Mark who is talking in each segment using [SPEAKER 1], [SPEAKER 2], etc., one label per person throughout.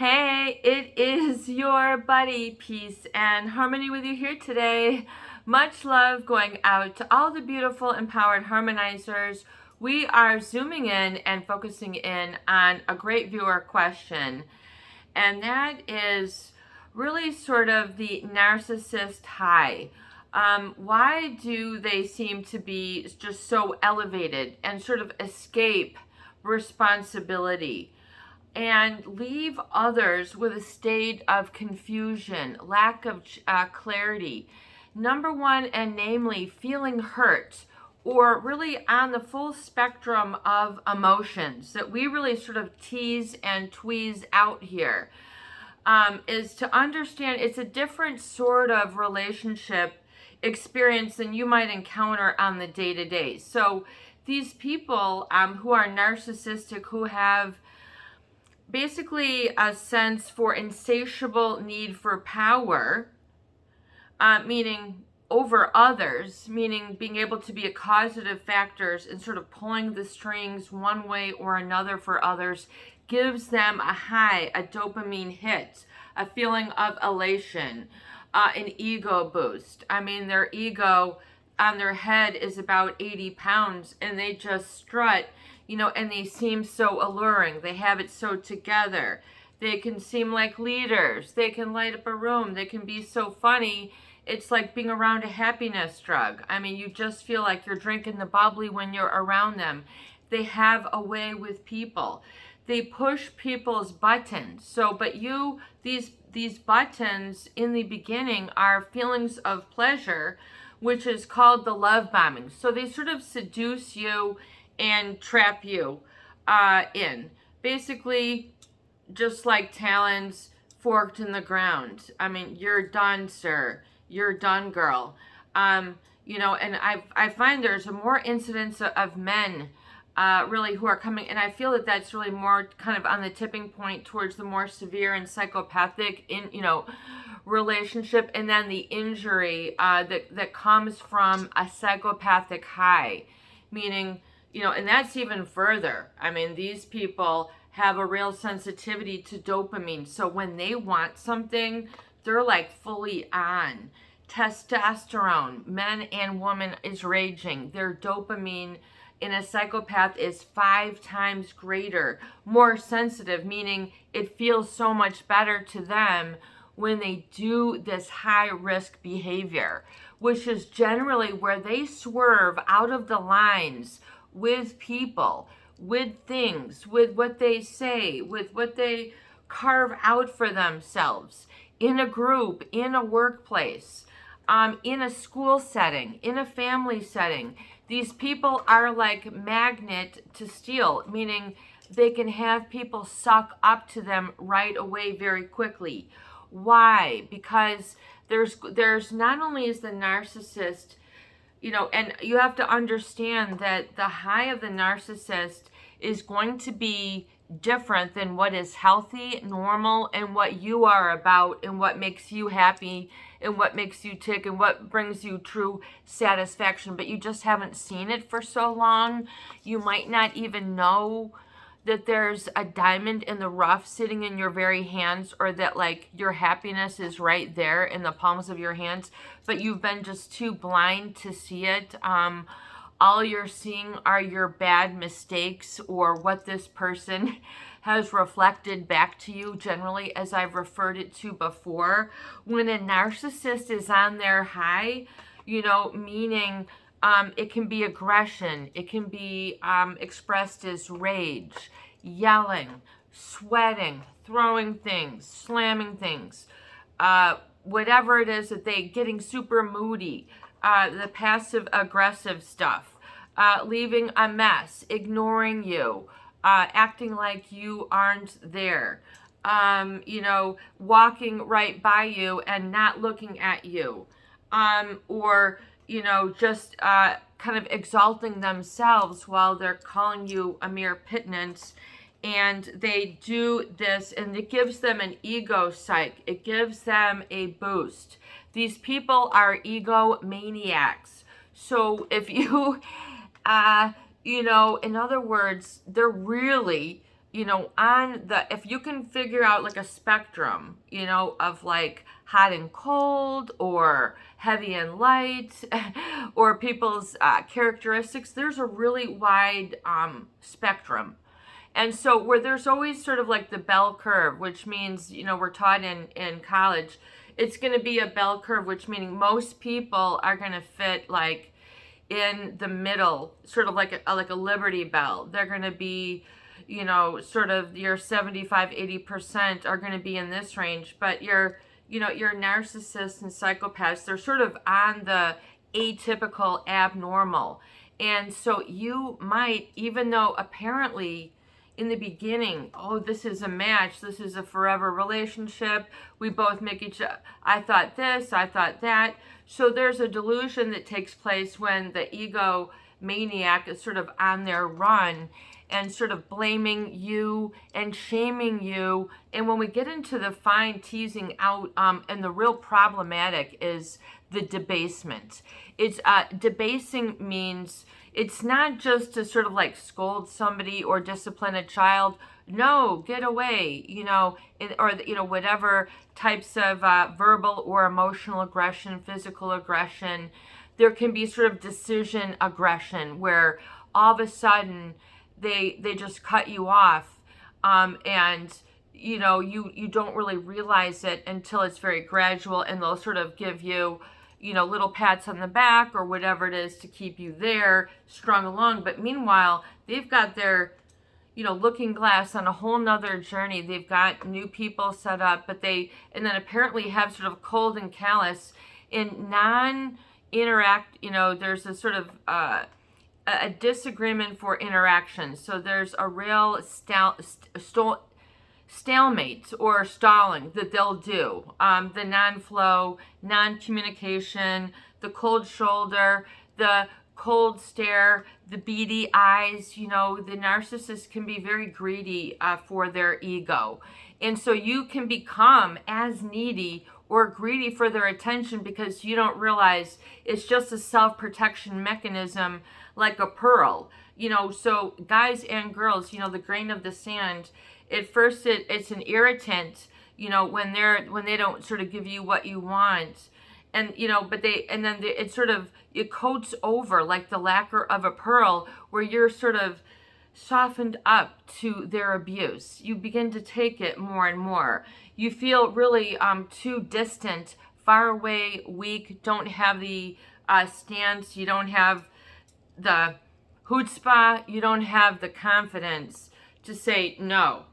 [SPEAKER 1] Hey, it is your buddy, Peace and Harmony with you here today. Much love going out to all the beautiful, empowered harmonizers. We are zooming in and focusing in on a great viewer question, and that is really sort of the narcissist high. Why do they seem to be just so elevated and sort of escape responsibility and leave others with a state of confusion, lack of clarity? Number one, and namely, feeling hurt, or really on the full spectrum of emotions that we really sort of tease and tweeze out here, is to understand it's a different sort of relationship experience than you might encounter on the day-to-day. So these people who are narcissistic, who have basically a sense for insatiable need for power, meaning over others, meaning being able to be a causative factors and sort of pulling the strings one way or another for others, gives them a high, a dopamine hit, a feeling of elation, an ego boost. I mean, their ego on their head is about 80 pounds and they just strut, and they seem so alluring. They have it so together. They can seem like leaders. They can light up a room. They can be so funny. It's like being around a happiness drug. I mean, you just feel like you're drinking the bubbly when you're around them. They have a way with people. They push people's buttons. But these buttons in the beginning are feelings of pleasure, which is called the love bombing. So they sort of seduce you and trap you in. Basically, just like talons forked in the ground. I mean, you're done, sir. You're done, girl. And I find there's a more incidence of men really who are coming, and I feel that that's really more kind of on the tipping point towards the more severe and psychopathic relationship, and then the injury that comes from a psychopathic high, meaning, and that's even further. I mean, these people have a real sensitivity to dopamine. So when they want something, they're like fully on. Testosterone, men and women, is raging. Their dopamine in a psychopath is 5 times greater, more sensitive, meaning it feels so much better to them when they do this high risk behavior, which is generally where they swerve out of the lines with people, with things, with what they say, with what they carve out for themselves in a group, in a workplace, in a school setting, in a family setting. These people are like magnet to steel, meaning they can have people suck up to them right away very quickly. Why? Because there's not only is the narcissist, and you have to understand that the high of the narcissist is going to be different than what is healthy, normal, and what you are about, and what makes you happy, and what makes you tick, and what brings you true satisfaction. But you just haven't seen it for so long. You might not even know that there's a diamond in the rough sitting in your very hands, or that like your happiness is right there in the palms of your hands, but you've been just too blind to see it. All you're seeing are your bad mistakes, or what this person has reflected back to you, generally, as I've referred it to before. When a narcissist is on their high, meaning it can be aggression, it can be expressed as rage, yelling, sweating, throwing things, slamming things, whatever it is that they getting super moody, the passive aggressive stuff, leaving a mess, ignoring you, acting like you aren't there, walking right by you and not looking at you, or just kind of exalting themselves while they're calling you a mere pittance. And they do this, and it gives them an ego psych. It gives them a boost. These people are egomaniacs. So if you, in other words, they're really if you can figure out like a spectrum, of like hot and cold or heavy and light, or people's characteristics, there's a really wide spectrum. And so where there's always sort of like the bell curve, which means, we're taught in college, it's going to be a bell curve, which meaning most people are going to fit like in the middle, sort of like a Liberty Bell. They're going to be, sort of your 75-80% are going to be in this range, but your narcissists and psychopaths, they're sort of on the atypical, abnormal. And so you might, even though apparently in the beginning, oh, this is a match, this is a forever relationship, we both make each other, I thought this, I thought that. So there's a delusion that takes place when the ego maniac is sort of on their run and sort of blaming you and shaming you. And when we get into the fine teasing out, and the real problematic is the debasement. It's debasing means it's not just to sort of like scold somebody or discipline a child. No, get away, or whatever types of verbal or emotional aggression, physical aggression. There can be sort of decision aggression where all of a sudden they just cut you off, and you don't really realize it until it's very gradual, and they'll sort of give you little pats on the back or whatever it is to keep you there strung along. But meanwhile, they've got their looking glass on a whole nother journey. They've got new people set up, and then apparently have sort of cold and callous in non-interact, there's a sort of a disagreement for interaction. So there's a real stalemate or stalling that they'll do. The non-flow, non-communication, the cold shoulder, the cold stare, the beady eyes. The narcissist can be very greedy for their ego. And so you can become as needy or greedy for their attention because you don't realize it's just a self-protection mechanism, like a pearl. So guys and girls, the grain of the sand, at first it's an irritant, when they don't sort of give you what you want. And, it coats over like the lacquer of a pearl, where you're sort of softened up to their abuse. You begin to take it more and more. You feel really too distant, far away, weak, don't have the stance, you don't have the chutzpah, you don't have the confidence to say no.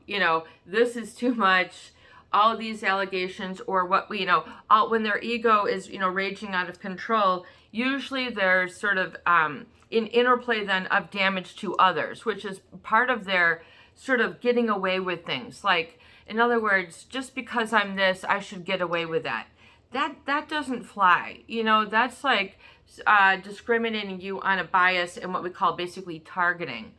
[SPEAKER 1] This is too much. All of these allegations, or what when their ego is raging out of control, usually there's sort of an interplay then of damage to others, which is part of their sort of getting away with things. Like, in other words, just because I'm this, I should get away with that. That doesn't fly. That's like discriminating you on a bias and what we call basically targeting.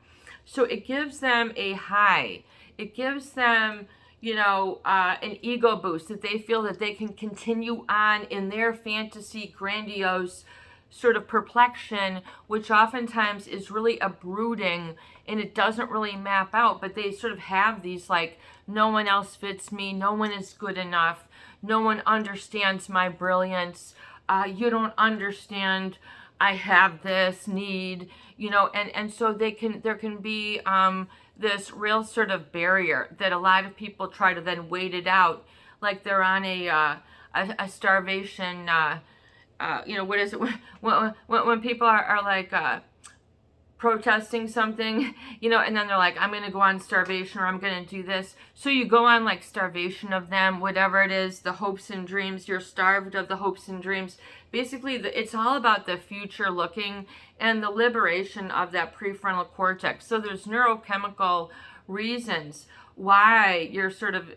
[SPEAKER 1] So it gives them a high. It gives them an ego boost, that they feel that they can continue on in their fantasy, grandiose sort of perplexion, which oftentimes is really a brooding, and it doesn't really map out, but they sort of have these like, no one else fits me, no one is good enough, no one understands my brilliance, you don't understand, I have this need, and so there can be this real sort of barrier that a lot of people try to then wait it out, like they're on a starvation. What is it when people are like protesting something, and then they're like, I'm going to go on starvation, or I'm going to do this. So you go on like starvation of them, whatever it is, the hopes and dreams, you're starved of the hopes and dreams. Basically, it's all about the future looking and the liberation of that prefrontal cortex. So there's neurochemical reasons why you're sort of,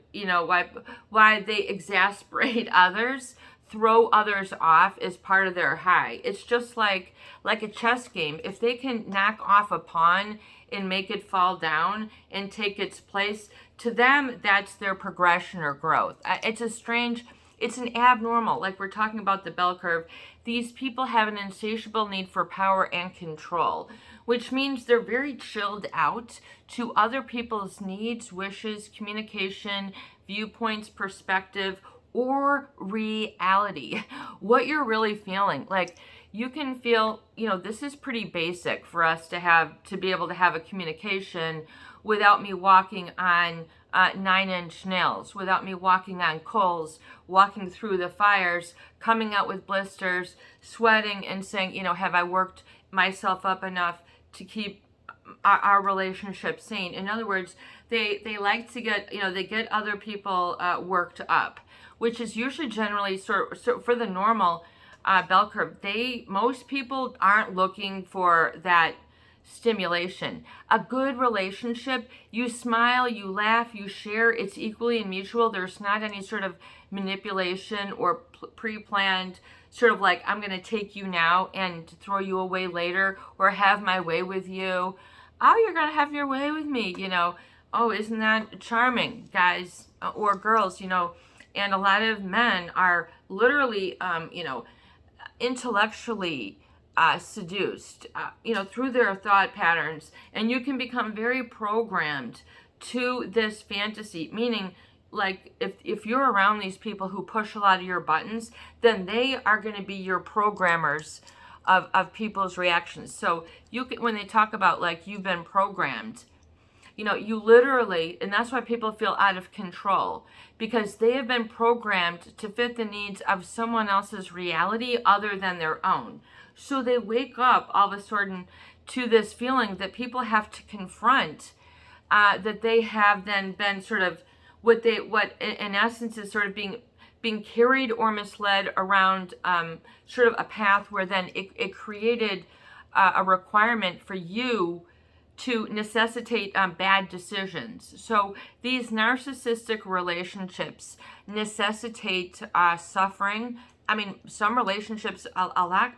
[SPEAKER 1] why they exasperate others, throw others off is part of their high. It's just like a chess game. If they can knock off a pawn and make it fall down and take its place, to them, that's their progression or growth. It's an abnormal, like we're talking about the bell curve. These people have an insatiable need for power and control, which means they're very chilled out to other people's needs, wishes, communication, viewpoints, perspective, or reality. What you're really feeling. Like, you can feel, this is pretty basic for us to be able to have a communication without me walking on 9-inch nails, without me walking on coals, walking through the fires, coming out with blisters, sweating, and saying, have I worked myself up enough to keep our relationship sane? In other words, they like to get, they get other people worked up, which is usually generally sort for the normal bell curve. Most people aren't looking for that stimulation. A good relationship, you smile, you laugh, you share, it's equally and mutual. There's not any sort of manipulation or pre-planned sort of like, I'm going to take you now and throw you away later, or have my way with you. Oh, you're going to have your way with me, Oh, isn't that charming, guys or girls, And a lot of men are literally, intellectually seduced, through their thought patterns, and you can become very programmed to this fantasy, meaning like if you're around these people who push a lot of your buttons, then they are going to be your programmers of people's reactions. So when they talk about like you've been programmed, you literally, and that's why people feel out of control, because they have been programmed to fit the needs of someone else's reality other than their own. So they wake up all of a sudden to this feeling that people have to confront, that they have then been sort of what in essence is sort of being carried or misled around sort of a path where then it created a requirement for you to necessitate bad decisions. So these narcissistic relationships necessitate suffering. I mean, some relationships a lot,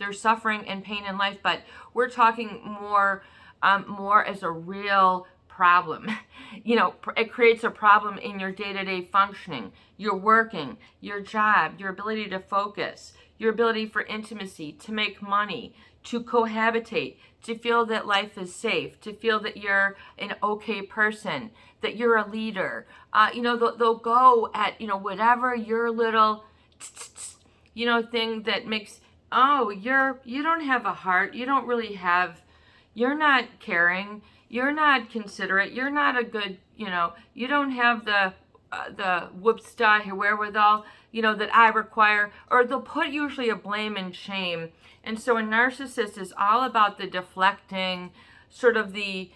[SPEAKER 1] there's suffering and pain in life, but we're talking more as a real problem. It creates a problem in your day-to-day functioning, your working, your job, your ability to focus, your ability for intimacy, to make money, to cohabitate, to feel that life is safe, to feel that you're an okay person, that you're a leader. They'll go at, whatever your little, thing that makes, you don't have a heart. You don't really have, you're not caring. You're not considerate. You're not a good, you don't have the whoopsta wherewithal, that I require, or they'll put usually a blame and shame. And so a narcissist is all about the deflecting, sort of the,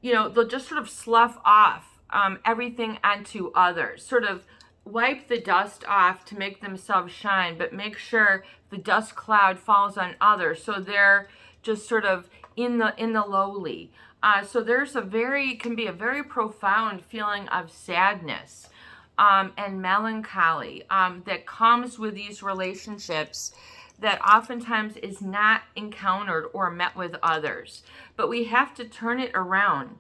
[SPEAKER 1] they'll just sort of slough off everything onto others, sort of wipe the dust off to make themselves shine, but make sure the dust cloud falls on others. So they're just sort of in the lowly. So can be a very profound feeling of sadness and melancholy that comes with these relationships that oftentimes is not encountered or met with others. But we have to turn it around.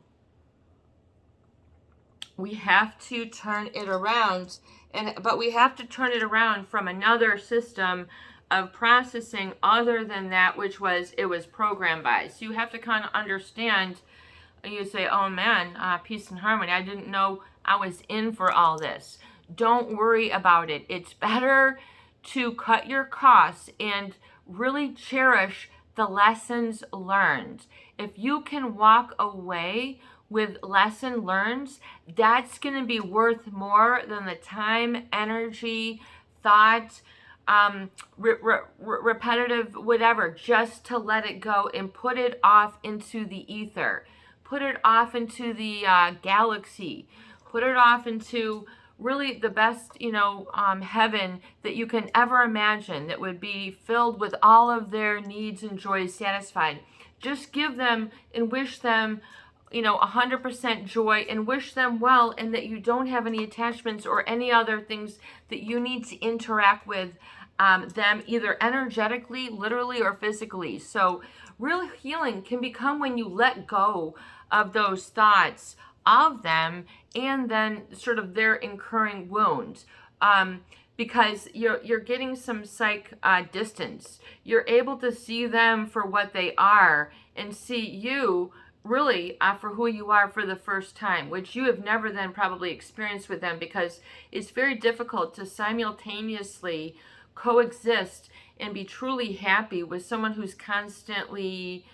[SPEAKER 1] We have to turn it around, but we have to turn it around from another system of processing other than that which it was programmed by. So you have to kind of understand. You say, oh man, peace and harmony. I didn't know I was in for all this. Don't worry about it. It's better to cut your costs and really cherish the lessons learned. If you can walk away with lesson learned, that's going to be worth more than the time, energy, thought, repetitive, whatever, just to let it go and put it off into the ether. Put it off into the galaxy. Put it off into really the best, heaven that you can ever imagine, that would be filled with all of their needs and joys satisfied. Just give them and wish them, 100% joy, and wish them well, and that you don't have any attachments or any other things that you need to interact with them, either energetically, literally, or physically. So real healing can become when you let go of those thoughts of them and then sort of their incurring wounds. because you're getting some psych distance. You're able to see them for what they are and see you really for who you are for the first time, which you have never then probably experienced with them, because it's very difficult to simultaneously coexist and be truly happy with someone who's constantly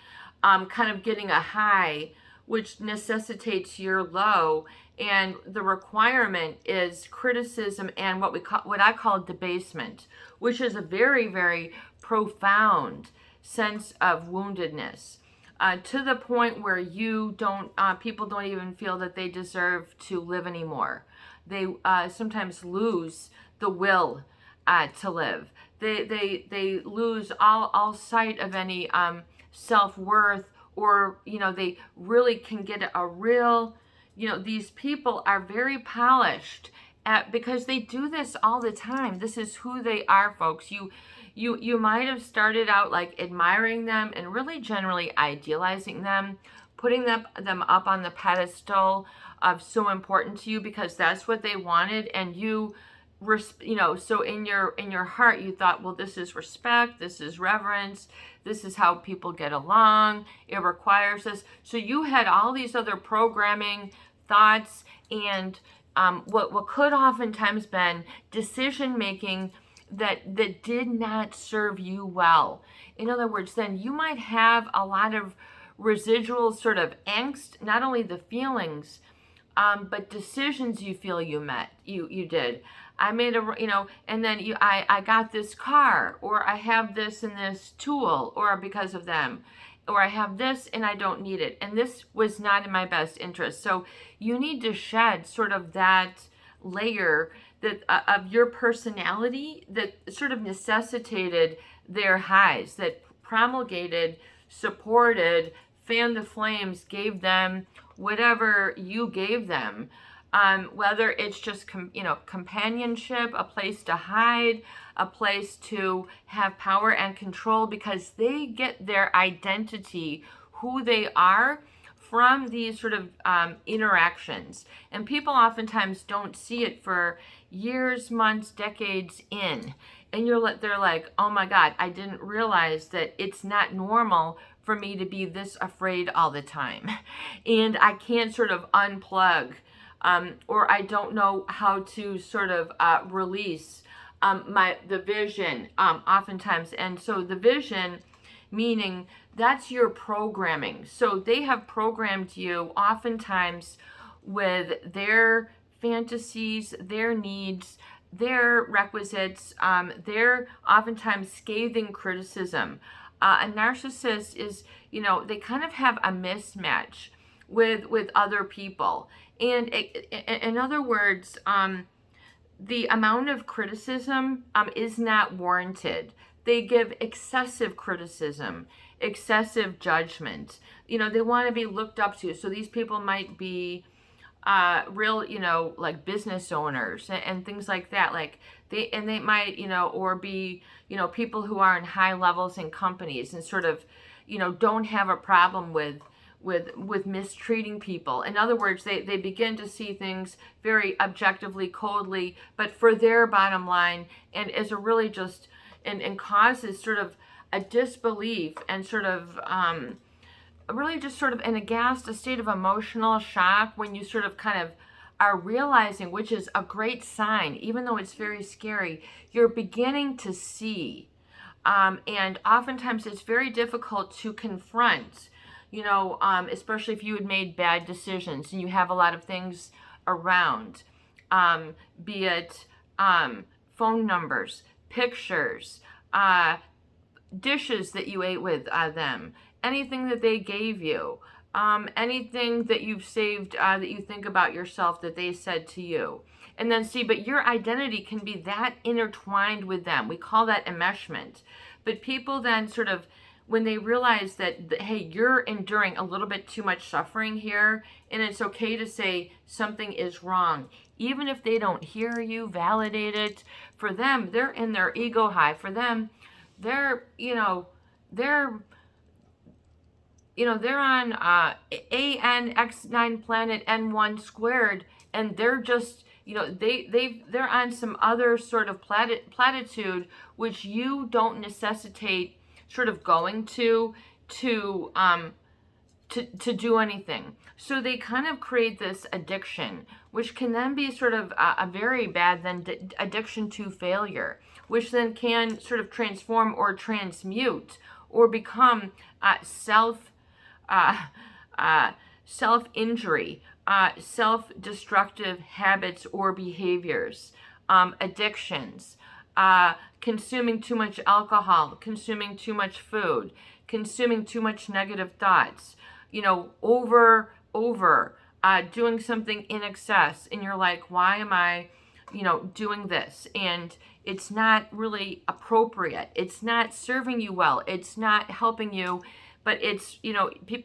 [SPEAKER 1] kind of getting a high, which necessitates your low. And the requirement is criticism and what I call debasement, which is a very, very profound sense of woundedness, to the point where people don't even feel that they deserve to live anymore. They sometimes lose the will to live. They lose all sight of any self-worth, or they really can get a real, these people are very polished because they do this all the time. This is who they are, folks. You might have started out like admiring them and really generally idealizing them, putting them up on the pedestal of so important to you because that's what they wanted, and so in your heart you thought, well, this is respect, this is reverence, this is how people get along, it requires this. So you had all these other programming thoughts and what could oftentimes been decision making that did not serve you well. In other words, then you might have a lot of residual sort of angst, not only the feelings, but decisions you feel you did. I made and then I got this car, or I have this and this tool, or because of them, or I have this and I don't need it, and this was not in my best interest. So you need to shed sort of that layer that of your personality that sort of necessitated their highs, that promulgated, supported, fanned the flames, gave them whatever you gave them. Whether it's just companionship, a place to hide, a place to have power and control, because they get their identity, who they are, from these sort of interactions. And people oftentimes don't see it for years, months, decades in. And they're like, oh my God, I didn't realize that it's not normal for me to be this afraid all the time. And I can't sort of unplug. Or I don't know how to sort of release the vision oftentimes. And so the vision, meaning that's your programming. So they have programmed you oftentimes with their fantasies, their needs, their requisites, their oftentimes scathing criticism. A narcissist is, they kind of have a mismatch with other people. And in other words, the amount of criticism is not warranted. They give excessive criticism, excessive judgment. They want to be looked up to. So these people might be real, like business owners and things like that. Like they might, or be, people who are in high levels in companies and sort of, don't have a problem with mistreating people. In other words, they begin to see things very objectively, coldly, but for their bottom line, and as a really just, and causes sort of a disbelief and sort of, really just sort of an aghast, a state of emotional shock when you sort of kind of are realizing, which is a great sign, even though it's very scary, you're beginning to see. And oftentimes it's very difficult to confront, especially if you had made bad decisions and you have a lot of things around, be it phone numbers, pictures, dishes that you ate with them, anything that they gave you, anything that you've saved that you think about yourself that they said to you. And then but your identity can be that intertwined with them. We call that enmeshment. But people then sort of, when they realize that, hey, you're enduring a little bit too much suffering here, and it's okay to say something is wrong, even if they don't hear you, validate it. For them, they're in their ego high. For them, they're on ANX9 planet N1 squared, and they're just, they're on some other sort of platitude, which you don't necessitate sort of going to do anything. So they kind of create this addiction, which can then be sort of a very bad addiction to failure, which then can sort of transform or transmute or become uh, self-injury, self-destructive habits or behaviors, addictions, consuming too much alcohol, consuming too much food, consuming too much negative thoughts, doing something in excess, and you're like, why am I, doing this? And it's not really appropriate. It's not serving you well. It's not helping you. But it's,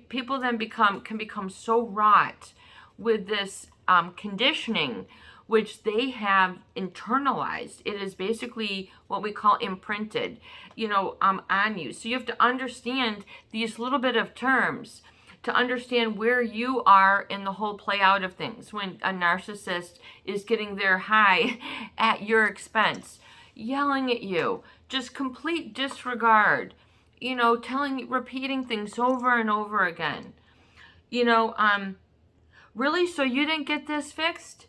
[SPEAKER 1] people then can become so wrought with this conditioning, which they have internalized. It is basically what we call imprinted, on you. So you have to understand these little bit of terms to understand where you are in the whole play out of things when a narcissist is getting their high at your expense, yelling at you, just complete disregard, repeating things over and over again. Really? So you didn't get this fixed?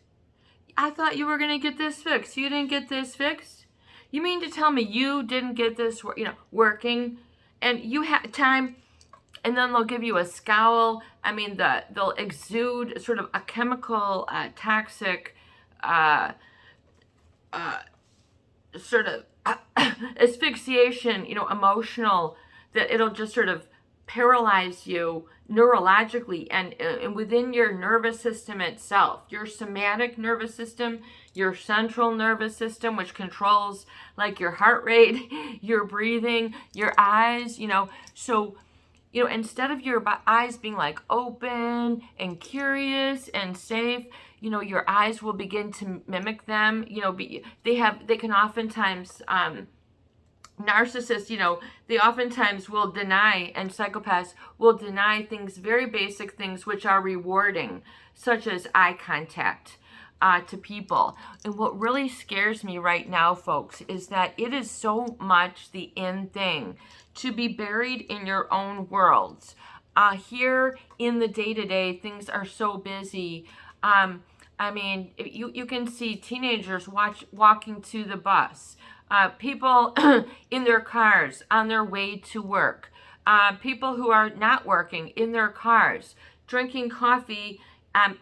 [SPEAKER 1] I thought you were going to get this fixed. You didn't get this fixed? You mean to tell me you didn't get this, working, and you had time? And then they'll give you a scowl. I mean, they'll exude sort of a chemical, toxic, sort of asphyxiation, emotional, that it'll just sort of paralyze you neurologically and within your nervous system itself, your somatic nervous system, your central nervous system, which controls like your heart rate, your breathing, your eyes, so instead of your eyes being like open and curious and safe, your eyes will begin to mimic them. They can oftentimes, narcissists, they oftentimes will deny, and psychopaths will deny things, very basic things, which are rewarding, such as eye contact to people. And what really scares me right now, folks, is that it is so much the in thing to be buried in your own worlds. Here in the day-to-day, things are so busy. I mean, you can see teenagers walking to the bus, people in their cars on their way to work, people who are not working in their cars, drinking coffee,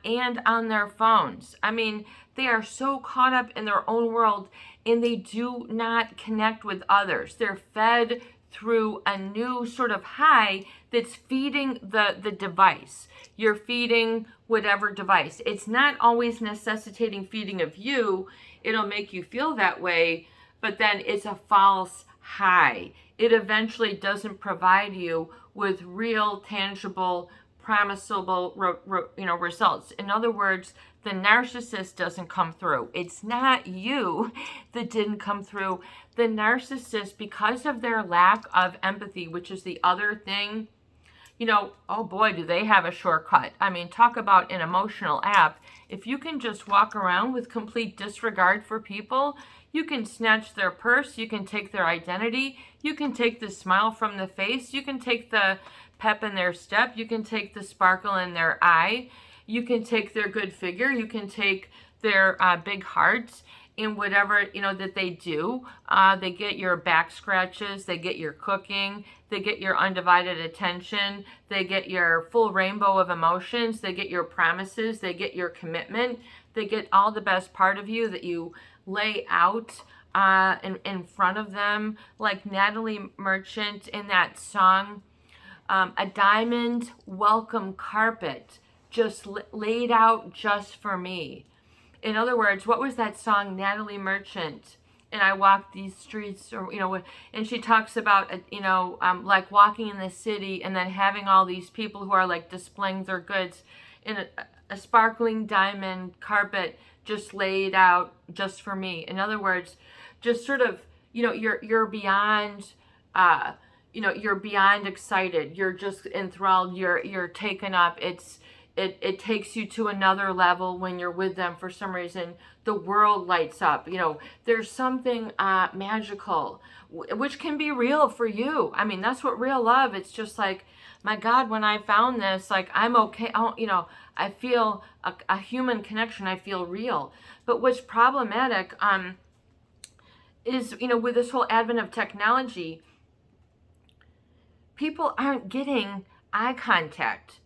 [SPEAKER 1] and on their phones. I mean, they are so caught up in their own world, and they do not connect with others. They're fed through a new sort of high that's feeding the device. You're feeding whatever device. It's not always necessitating feeding of you. It'll make you feel that way, but then it's a false high. It eventually doesn't provide you with real, tangible, promisable, results. In other words, the narcissist doesn't come through. It's not you that didn't come through. The narcissist, because of their lack of empathy, which is the other thing, oh boy, do they have a shortcut. I mean, talk about an emotional app. If you can just walk around with complete disregard for people, you can snatch their purse, you can take their identity, you can take the smile from the face, you can take the pep in their step, you can take the sparkle in their eye, you can take their good figure, you can take their big hearts, in whatever that they do. They get your back scratches, they get your cooking, they get your undivided attention, they get your full rainbow of emotions, they get your promises, they get your commitment, they get all the best part of you that you lay out in front of them, like Natalie Merchant in that song, a diamond welcome carpet just laid out just for me. In other words, what was that song, Natalie Merchant? And I walk these streets, or and she talks about like walking in the city and then having all these people who are like displaying their goods in a sparkling diamond carpet just laid out just for me. In other words, just sort of you're beyond you're beyond excited. You're just enthralled. You're taken up. It's it takes you to another level when you're with them. For some reason, the world lights up. There's something magical, which can be real for you. I mean, that's what real love. It's just like, my God, when I found this, like, I'm okay. I feel a human connection. I feel real. But what's problematic is, with this whole advent of technology, people aren't getting eye contact,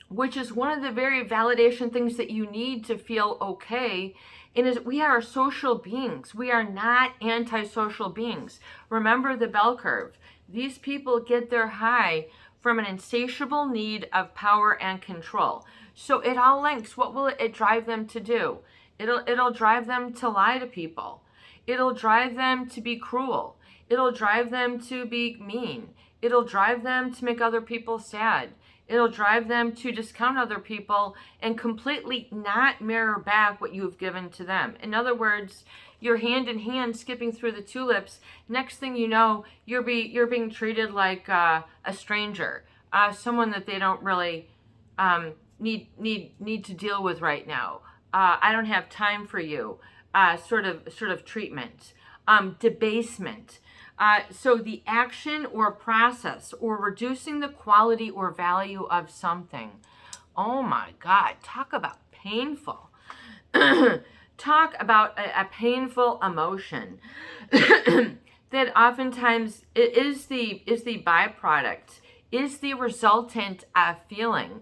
[SPEAKER 1] which is one of the very validation things that you need to feel okay. And we are social beings. We are not antisocial beings. Remember the bell curve. These people get their high from an insatiable need of power and control. So it all links. What will it drive them to do? It'll drive them to lie to people. It'll drive them to be cruel. It'll drive them to be mean. It'll drive them to make other people sad. It'll drive them to discount other people and completely not mirror back what you've given to them. In other words, you're hand in hand skipping through the tulips. Next thing you know, you're being treated like a stranger, someone that they don't really need to deal with right now. I don't have time for you. Sort of treatment, debasement. So the action or process or reducing the quality or value of something. Oh my God, talk about painful. Talk about a painful emotion that oftentimes is the byproduct, is the resultant feeling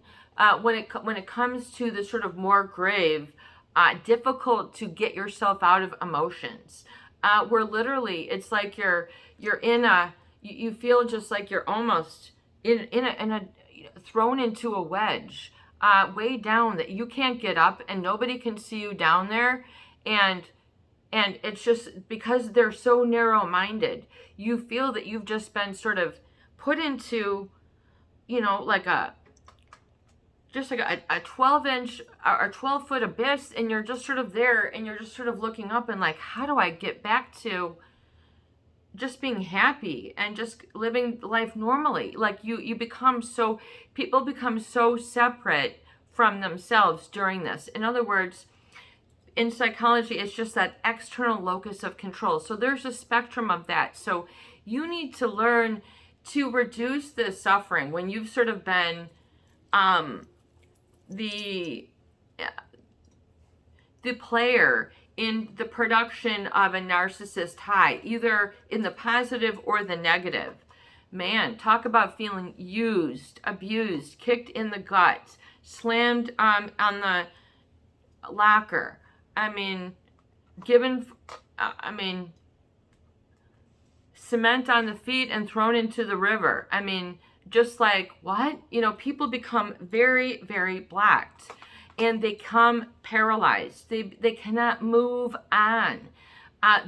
[SPEAKER 1] when it comes to the sort of more grave, difficult to get yourself out of emotions. Where literally it's like you're in you feel just like you're almost in a thrown into a wedge, way down that you can't get up and nobody can see you down there, and it's just because they're so narrow-minded, you feel that you've just been sort of put into, like a 12-inch or 12-foot abyss, and you're just sort of there, and you're just sort of looking up and like, how do I get back to just being happy and just living life normally? Like people become so separate from themselves during this. In other words, in psychology, it's just that external locus of control. So there's a spectrum of that. So you need to learn to reduce the suffering when you've sort of been the player in the production of a narcissist high, either in the positive or the negative. Man, talk about feeling used, abused, kicked in the gut, slammed on the locker. Cement on the feet and thrown into the river. Just like, what? People become very, very blocked, and they become paralyzed. They cannot move on.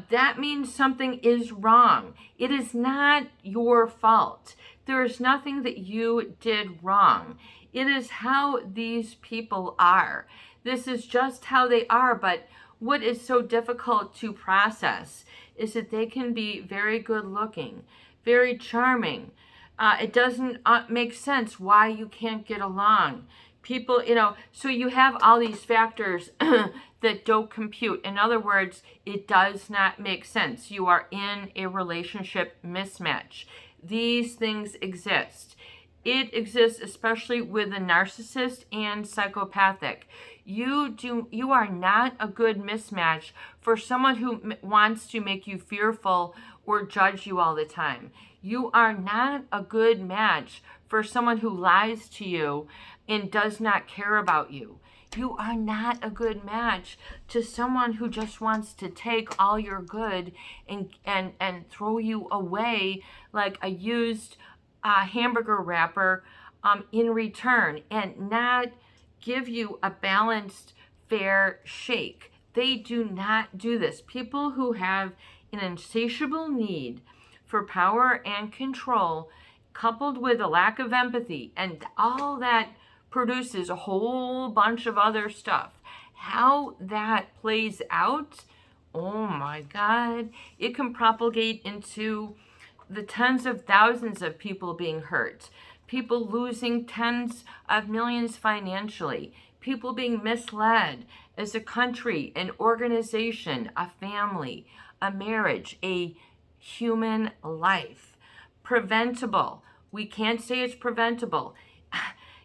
[SPEAKER 1] That means something is wrong. It is not your fault. There is nothing that you did wrong. It is how these people are. This is just how they are. But what is so difficult to process is that they can be very good looking, very charming. It doesn't make sense why you can't get along. People, so you have all these factors that don't compute. In other words, it does not make sense. You are in a relationship mismatch. These things exist. It exists especially with a narcissist and psychopathic. You are not a good mismatch for someone who wants to make you fearful or judge you all the time. You are not a good match for someone who lies to you and does not care about you. You are not a good match to someone who just wants to take all your good and throw you away like a used hamburger wrapper in return, and not give you a balanced, fair shake. They do not do this. People who have an insatiable need for power and control, coupled with a lack of empathy, and all that produces a whole bunch of other stuff. How that plays out, oh my God, it can propagate into the tens of thousands of people being hurt. people losing tens of millions financially, people being misled as a country, an organization, a family, a marriage, a human life. Preventable. We can't say it's preventable.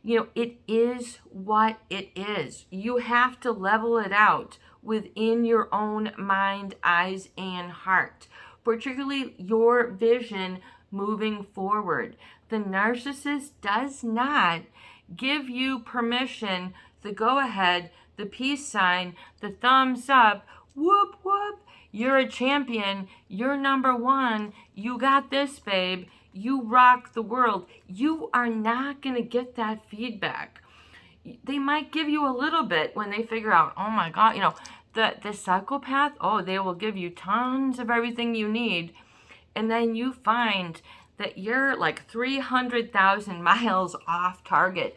[SPEAKER 1] It is what it is. You have to level it out within your own mind, eyes, and heart, particularly your vision moving forward. The narcissist does not give you permission, the go ahead, the peace sign, the thumbs up, whoop, whoop. You're a champion. You're number one. You got this, babe. You rock the world. You are not going to get that feedback. They might give you a little bit when they figure out, oh my God, the psychopath, they will give you tons of everything you need. And then you find that you're like 300,000 miles off target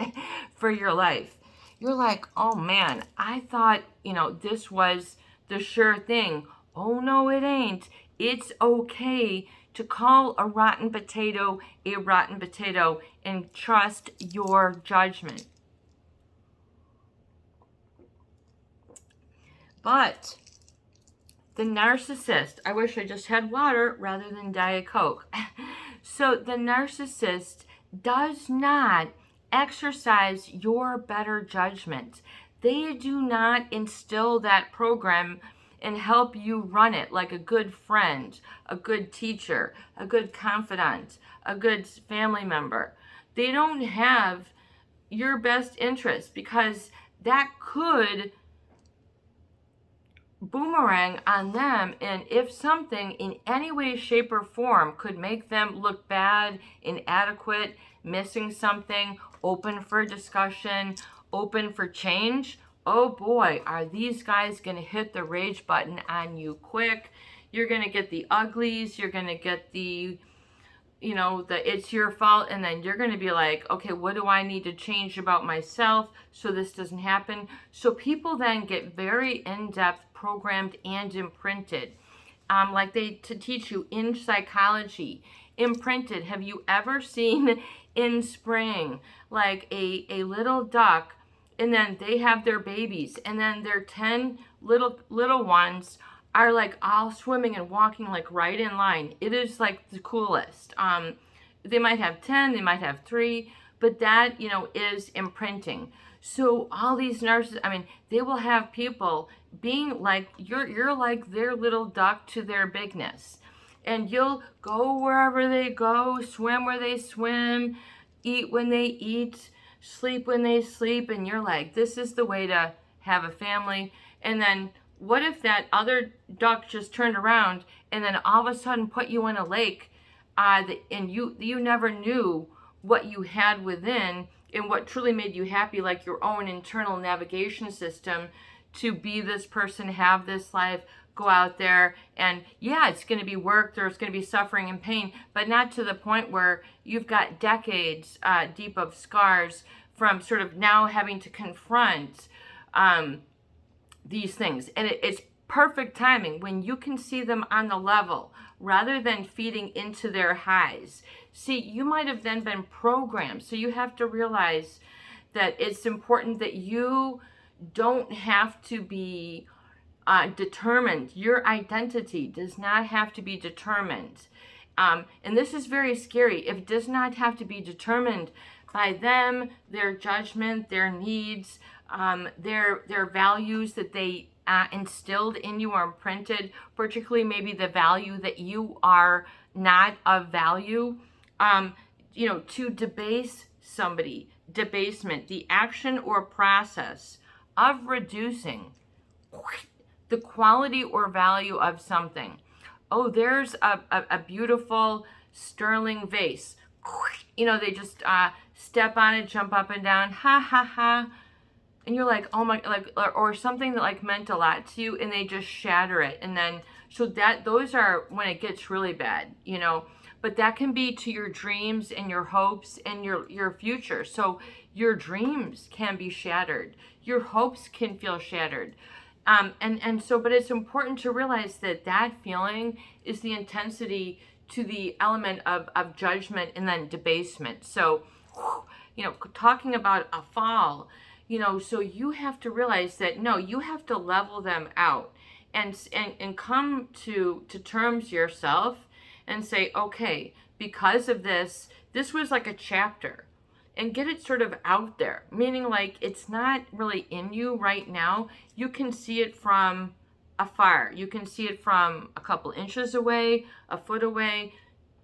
[SPEAKER 1] for your life. You're like, oh man, I thought, this was the sure thing. Oh no, it ain't. It's okay to call a rotten potato and trust your judgment. But the narcissist, I wish I just had water rather than Diet Coke. So the narcissist does not exercise your better judgment. They do not instill that program and help you run it like a good friend, a good teacher, a good confidant, a good family member. They don't have your best interest, because that could boomerang on them, and if something in any way, shape, or form could make them look bad, inadequate, missing something, open for discussion, open for change, oh boy, are these guys going to hit the rage button on you quick. You're going to get the uglies, you're going to get the it's your fault, and then you're going to be like, okay, what do I need to change about myself so this doesn't happen? So people then get very in-depth, programmed, and imprinted. Like to teach you in psychology, imprinted. Have you ever seen in spring, like a little duck, and then they have their babies, and then their 10 little ones are like all swimming and walking like right in line. It is like the coolest. They might have 10, they might have 3, but that, is imprinting. So all these narcissists, they will have people being like, you're like their little duck to their bigness. And you'll go wherever they go, swim where they swim, eat when they eat, sleep when they sleep, and you're like, this is the way to have a family. And then what if that other duck just turned around and then all of a sudden put you in a lake, and you never knew what you had within and what truly made you happy, like your own internal navigation system to be this person, have this life, go out there, and yeah, it's going to be work, there's going to be suffering and pain, but not to the point where you've got decades deep of scars from sort of now having to confront these things. And it's perfect timing when you can see them on the level rather than feeding into their highs. See, you might have then been programmed. So you have to realize that it's important that you don't have to be determined. Your identity does not have to be determined. And this is very scary. It does not have to be determined by them, their judgment, their needs, their values that they instilled in you or imprinted, particularly maybe the value that you are not of value. To debase somebody, debasement, the action or process of reducing the quality or value of something. Oh, there's a beautiful sterling vase. They just step on it, jump up and down, ha ha ha. And you're like, oh my, or something that like meant a lot to you, and they just shatter it. And then, so those are when it gets really bad, but that can be to your dreams and your hopes and your future. So your dreams can be shattered. Your hopes can feel shattered. But it's important to realize that feeling is the intensity to the element of judgment and then debasement. So talking about a fall, so you have to realize that, no, you have to level them out and come to terms yourself and say, okay, because of this was like a chapter, and get it sort of out there, meaning like it's not really in you right now. You can see it from afar. You can see it from a couple inches away, a foot away,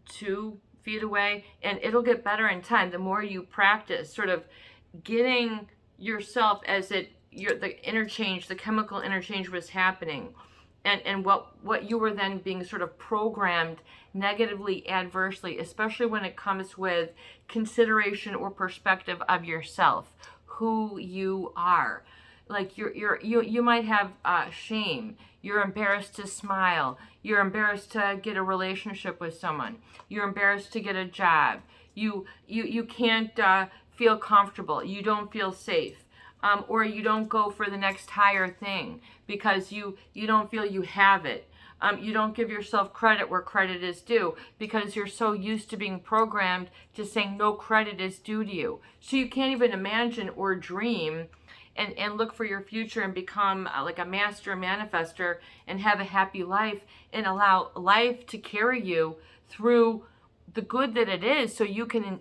[SPEAKER 1] 2 feet away, and it'll get better in time. The more you practice sort of getting yourself as the chemical interchange was happening, and what you were then being sort of programmed negatively, adversely, especially when it comes with consideration or perspective of yourself, who you are. Like you might have shame. You're embarrassed to smile. You're embarrassed to get a relationship with someone. You're embarrassed to get a job. You can't feel comfortable. You don't feel safe. Or you don't go for the next higher thing because you don't feel you have it. You don't give yourself credit where credit is due because you're so used to being programmed to saying no credit is due to you. So you can't even imagine or dream and look for your future and become like a master manifester and have a happy life and allow life to carry you through the good that it is, so you can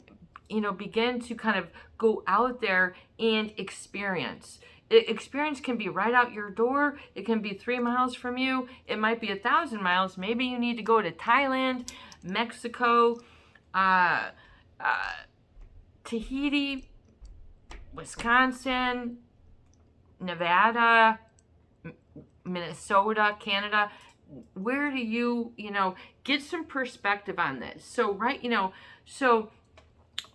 [SPEAKER 1] begin to kind of go out there and experience. Experience can be right out your door. It can be 3 miles from you. It might be 1,000 miles. Maybe you need to go to Thailand, Mexico, Tahiti, Wisconsin, Nevada, Minnesota, Canada. Where do you get some perspective on this? So so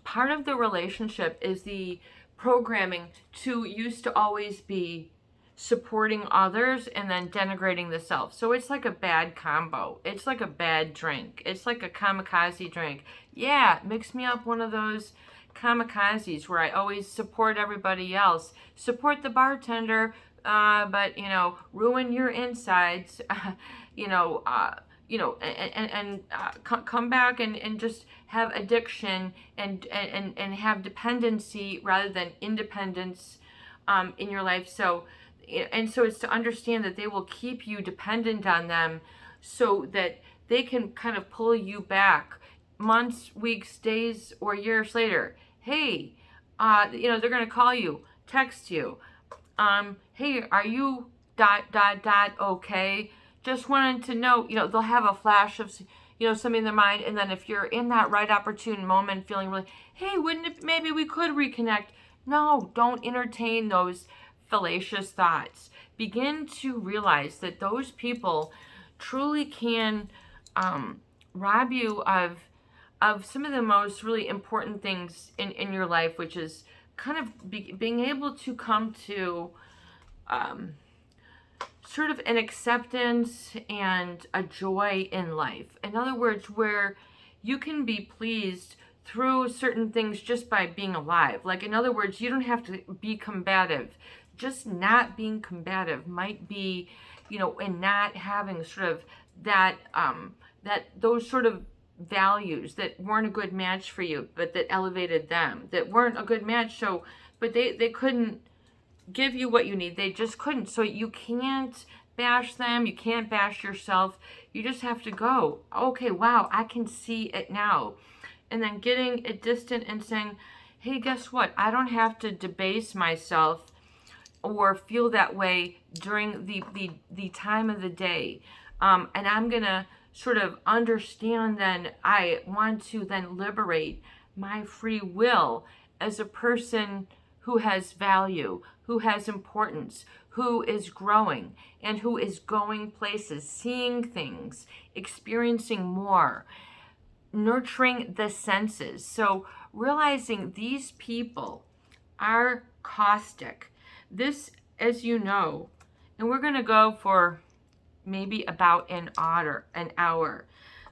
[SPEAKER 1] part of the relationship is the programming to used to always be supporting others and then denigrating the self. So it's like a bad combo. It's like a bad drink. It's like a kamikaze drink. Yeah, mix me up one of those kamikazes where I always support everybody else. Support the bartender, but ruin your insides. Come back and just have addiction and have dependency rather than independence in your life. So it's to understand that they will keep you dependent on them so that they can kind of pull you back months, weeks, days, or years later. Hey, they're going to call you, text you. Hey, are you ... okay? Just wanted to know, they'll have a flash of, something in their mind. And then if you're in that right opportune moment feeling really, hey, maybe we could reconnect. No, don't entertain those fallacious thoughts. Begin to realize that those people truly can rob you of some of the most really important things in your life, which is kind of being able to come to sort of an acceptance and a joy in life. In other words, where you can be pleased through certain things just by being alive. Like, in other words, you don't have to be combative. Just not being combative might be, and not having sort of that those sort of values that weren't a good match for you, but that elevated them, that weren't a good match. So, but they couldn't give you what you need. They just couldn't. So you can't bash them. You can't bash yourself. You just have to go, okay, wow, I can see it now. And then getting it distant and saying, hey, guess what? I don't have to debase myself or feel that way during the time of the day. And I'm going to sort of understand then I want to then liberate my free will as a person who has value, who has importance, who is growing, and who is going places, seeing things, experiencing more, nurturing the senses. So realizing these people are caustic. This, as you know, and we're going to go for maybe about an hour.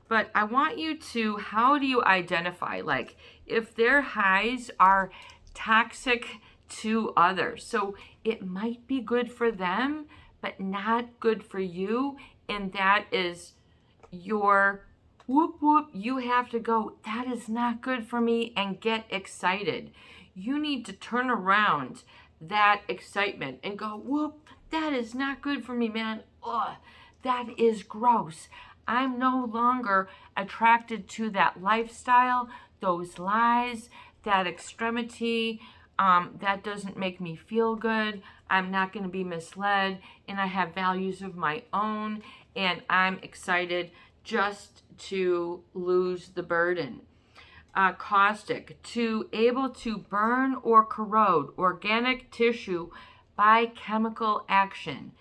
[SPEAKER 1] But I want you to, how do you identify, like, if their highs are toxic to others? So it might be good for them, but not good for you. And that is your whoop, whoop. You have to go, that is not good for me, and get excited. You need to turn around that excitement and go, whoop, that is not good for me, man. Ugh, that is gross. I'm no longer attracted to that lifestyle, those lies, that extremity. That doesn't make me feel good. I'm not going to be misled, and I have values of my own, and I'm excited just to lose the burden. Caustic, to able to burn or corrode organic tissue by chemical action.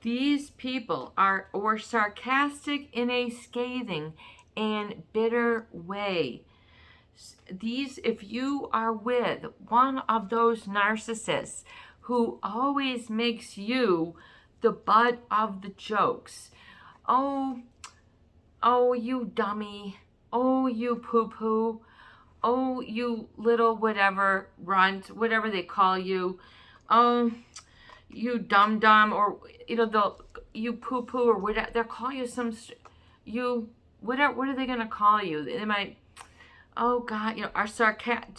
[SPEAKER 1] These people are or sarcastic in a scathing and bitter way. These, if you are with one of those narcissists who always makes you the butt of the jokes, oh, you dummy, oh, you poo-poo, oh, you little whatever, runt, whatever they call you, you dum-dum, or, you poo-poo, or whatever, they'll call you what are they going to call you? They might, oh God, are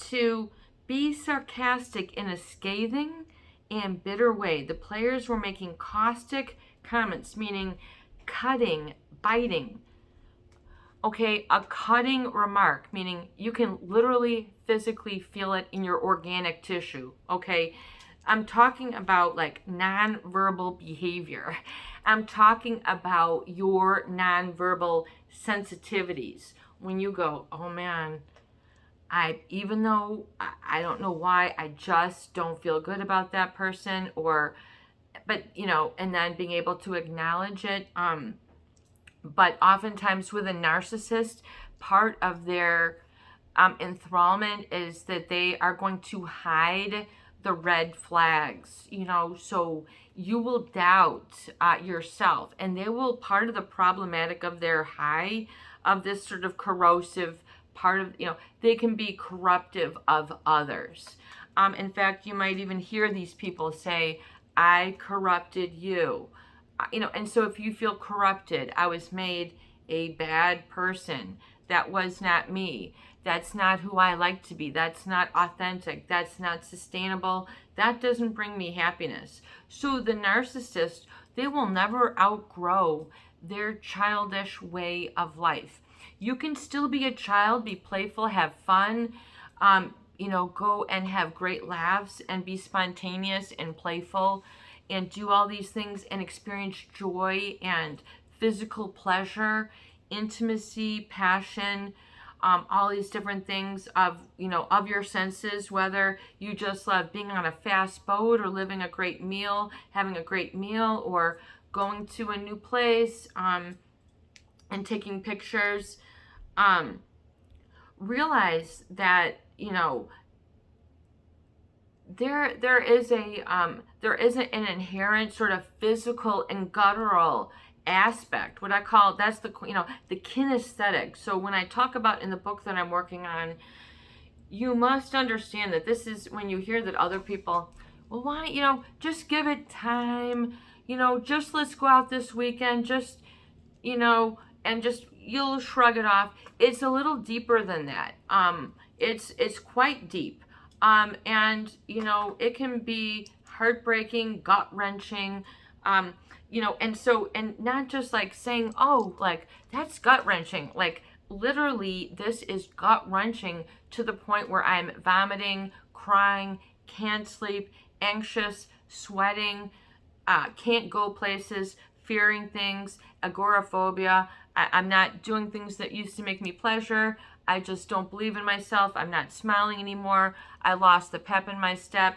[SPEAKER 1] to be sarcastic in a scathing and bitter way. The players were making caustic comments, meaning cutting, biting. Okay, a cutting remark, meaning you can literally physically feel it in your organic tissue. Okay, I'm talking about like nonverbal behavior. I'm talking about your nonverbal sensitivities. When you go, oh man, even though I don't know why, I just don't feel good about that person, but and then being able to acknowledge it. But oftentimes with a narcissist, part of their enthrallment is that they are going to hide the red flags, so you will doubt yourself, and they will, part of the problematic of their high, of this sort of corrosive part of, they can be corruptive of others. In fact, you might even hear these people say, I corrupted you. And so if you feel corrupted, I was made a bad person. That was not me. That's not who I like to be. That's not authentic. That's not sustainable. That doesn't bring me happiness. So the narcissist, they will never outgrow their childish way of life. You can still be a child, be playful, have fun, go and have great laughs and be spontaneous and playful and do all these things and experience joy and physical pleasure, intimacy, passion, all these different things of your senses, whether you just love being on a fast boat or living a great meal, having a great meal, or going to a new place and taking pictures. Realize that, there isn't an inherent sort of physical and guttural aspect. What I call, that's the kinesthetic. So when I talk about in the book that I'm working on, you must understand that this is when you hear that other people, well, why don't just give it time, just let's go out this weekend, just and just you'll shrug it off. It's a little deeper than that. It's quite deep. And it can be heartbreaking, gut-wrenching, and not just like saying, oh, like that's gut-wrenching, like literally this is gut-wrenching to the point where I'm vomiting, crying, can't sleep, anxious, sweating, can't go places, fearing things, agoraphobia. I'm not doing things that used to make me pleasure. I just don't believe in myself. I'm not smiling anymore. I lost the pep in my step,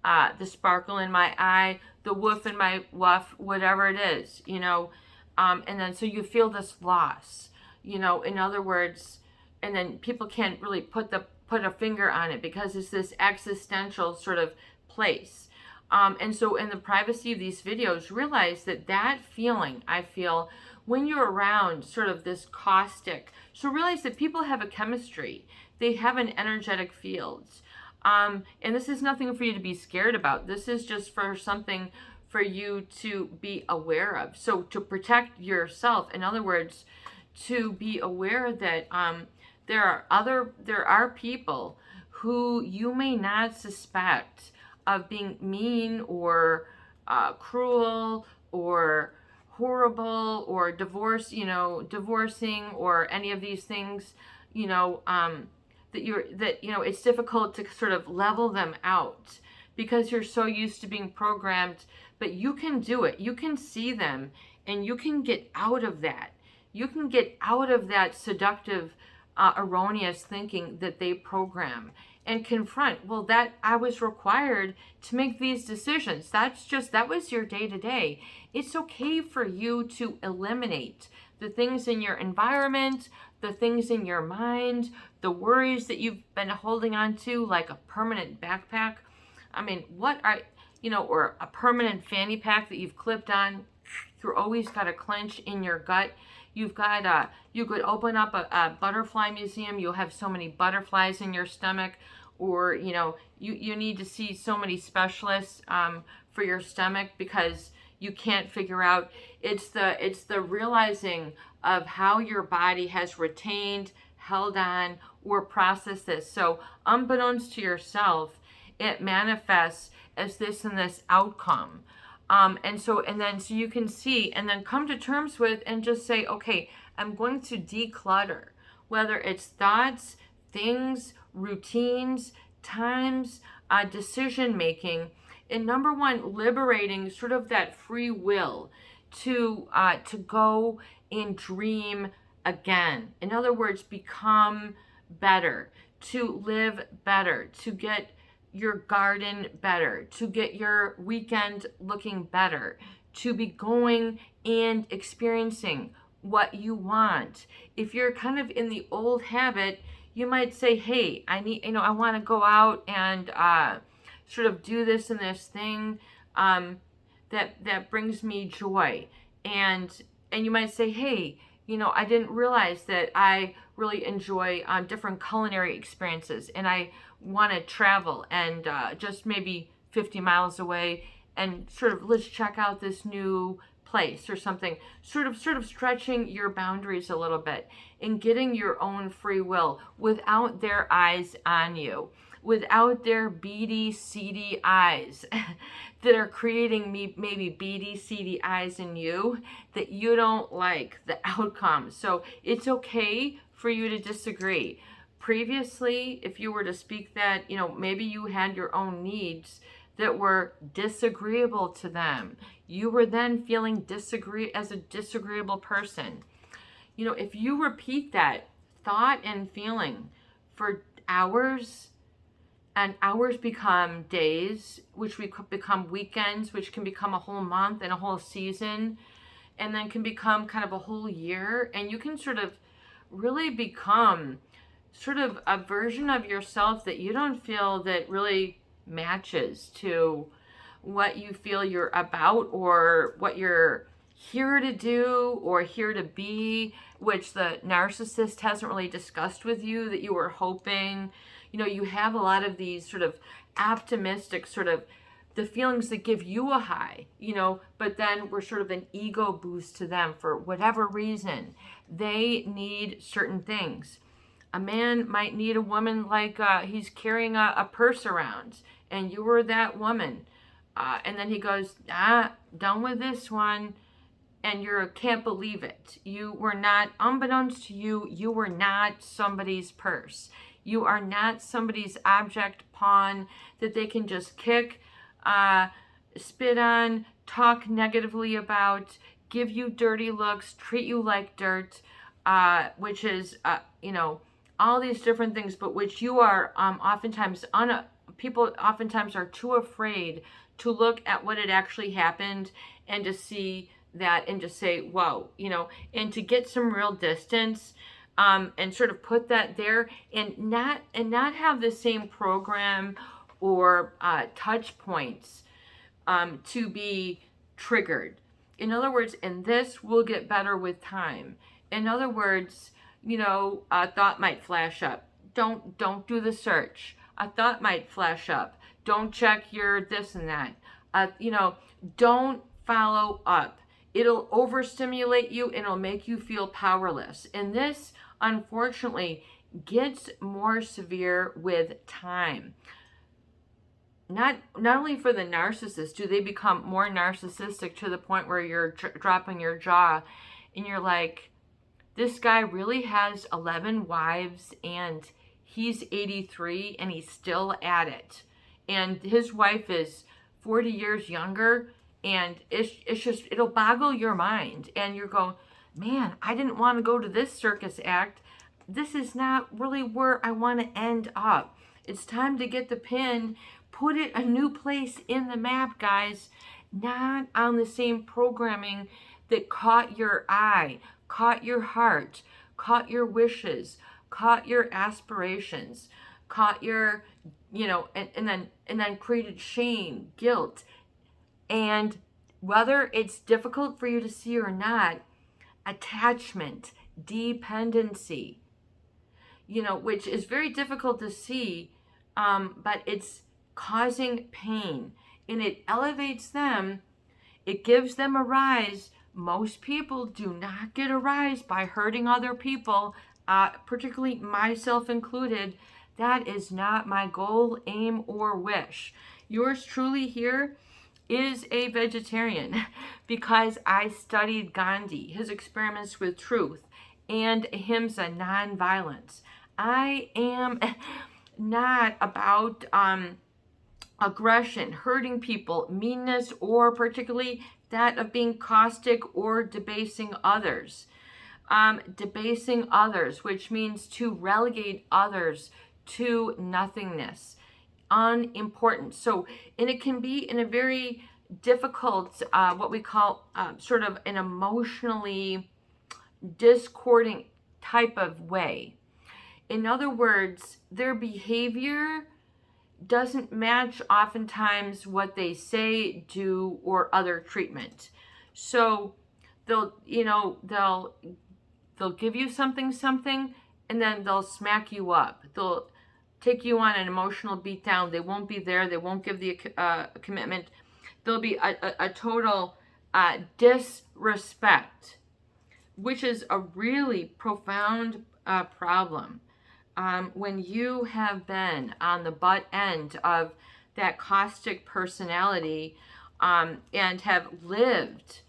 [SPEAKER 1] the sparkle in my eye, the woof in my woof, whatever it is, and then so you feel this loss, in other words, and then people can't really put a finger on it because it's this existential sort of place. And so in the privacy of these videos, realize that feeling I feel when you're around sort of this caustic, so realize that people have a chemistry. They have an energetic fields. And this is nothing for you to be scared about. This is just for something for you to be aware of. So to protect yourself, in other words, to be aware that there are people who you may not suspect of being mean or cruel or horrible or divorcing or any of these things, that it's difficult to sort of level them out because you're so used to being programmed. But you can do it. You can see them, and you can get out of that. You can get out of that seductive, erroneous thinking that they program, and confront, well, that I was required to make these decisions. That was your day to day. It's okay for you to eliminate the things in your environment, the things in your mind, the worries that you've been holding on to, like a permanent backpack. I mean, or a permanent fanny pack that you've clipped on. You're always got a clench in your gut. You could open up a butterfly museum. You'll have so many butterflies in your stomach, or you need to see so many specialists for your stomach because you can't figure out. It's the realizing of how your body has retained, held on, or processed this. So unbeknownst to yourself, it manifests as this and this outcome. So you can see and then come to terms with and just say, okay, I'm going to declutter, whether it's thoughts, things, routines, times, decision making. And number one, liberating sort of that free will to go and dream again. In other words, become better, to live better, to get your garden better, to get your weekend looking better, to be going and experiencing what you want. If you're kind of in the old habit, you might say, hey, I want to go out and sort of do this and this thing that brings me joy. And you might say, hey, I didn't realize that I really enjoy different culinary experiences, and I want to travel and just maybe 50 miles away and sort of let's check out this new place or something, sort of stretching your boundaries a little bit and getting your own free will without their eyes on you, without their beady, seedy eyes that are creating maybe beady, seedy eyes in you that you don't like the outcome. So it's okay for you to disagree. Previously, if you were to speak that, maybe you had your own needs that were disagreeable to them. You were then feeling as a disagreeable person. If you repeat that thought and feeling for hours, and hours become days, which become weekends, which can become a whole month and a whole season, and then can become kind of a whole year, and you can sort of really become sort of a version of yourself that you don't feel that really matches to what you feel you're about or what you're here to do or here to be, which the narcissist hasn't really discussed with you, that you were hoping. You have a lot of these sort of optimistic sort of the feelings that give you a high, but then we're sort of an ego boost to them for whatever reason. They need certain things. A man might need a woman like he's carrying a purse around, and you were that woman. And then he goes, done with this one. And you can't believe it. You were not, unbeknownst to you, you were not somebody's purse. You are not somebody's object pawn that they can just kick, spit on, talk negatively about, give you dirty looks, treat you like dirt, which is, all these different things, but which you are people oftentimes are too afraid to look at what had actually happened and to see that and just say, whoa, and to get some real distance and sort of put that there and not have the same program or touch points to be triggered. In other words, and this will get better with time. In other words, a thought might flash up. Don't do the search. A thought might flash up. Don't check your this and that. Don't follow up. It'll overstimulate you and it'll make you feel powerless. And this, unfortunately, gets more severe with time. Not only for the narcissist do they become more narcissistic to the point where you're dropping your jaw and you're like, this guy really has 11 wives and he's 83 and he's still at it. And his wife is 40 years younger, and it's just, it'll boggle your mind. And you're going, man, I didn't want to go to this circus act. This is not really where I want to end up. It's time to get the pin, put it a new place in the map, guys. Not on the same programming that caught your eye, caught your heart, caught your wishes, caught your aspirations, caught your, and then created shame, guilt. And whether it's difficult for you to see or not, attachment, dependency, which is very difficult to see, but it's causing pain, and it elevates them. It gives them a rise. Most people do not get a rise by hurting other people, particularly myself included. That is not my goal, aim, or wish. Yours truly here is a vegetarian because I studied Gandhi, his experiments with truth, and ahimsa, nonviolence. I am not about aggression, hurting people, meanness, or particularly that of being caustic or debasing others. Debasing others, which means to relegate others to nothingness, unimportant. So, and it can be in a very difficult, what we call sort of an emotionally discordant type of way. In other words, their behavior doesn't match oftentimes what they say, do, or other treatment. So they'll give you something, and then they'll smack you up. They'll take you on an emotional beatdown. They won't be there. They won't give the commitment. There'll be a total disrespect, which is a really profound problem. When you have been on the butt end of that caustic personality and have lived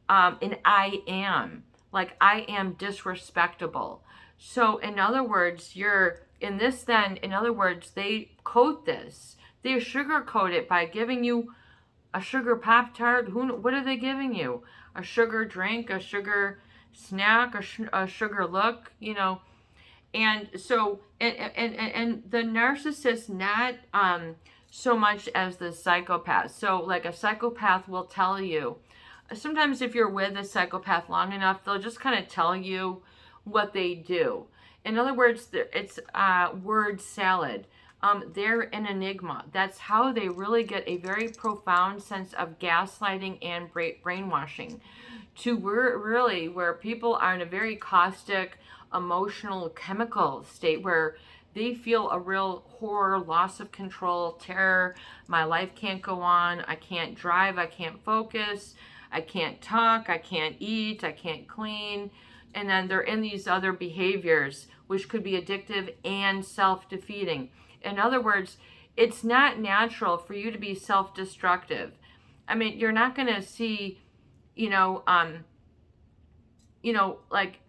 [SPEAKER 1] in I am, like I am disrespectable. So in other words, in other words, they coat this. They sugarcoat it by giving you a sugar Pop-Tart. What are they giving you? A sugar drink, a sugar snack, a sugar look, And so, and the narcissist, not so much as the psychopath. So like a psychopath will tell you, sometimes if you're with a psychopath long enough, they'll just kind of tell you what they do. In other words, it's word salad. They're an enigma. That's how they really get a very profound sense of gaslighting and brainwashing, to where people are in a very caustic, emotional, chemical state where they feel a real horror, loss of control, terror. My life can't go on. I can't drive. I can't focus. I can't talk. I can't eat. I can't clean. And then they're in these other behaviors, which could be addictive and self-defeating. In other words, it's not natural for you to be self-destructive. I mean, you're not going to see, like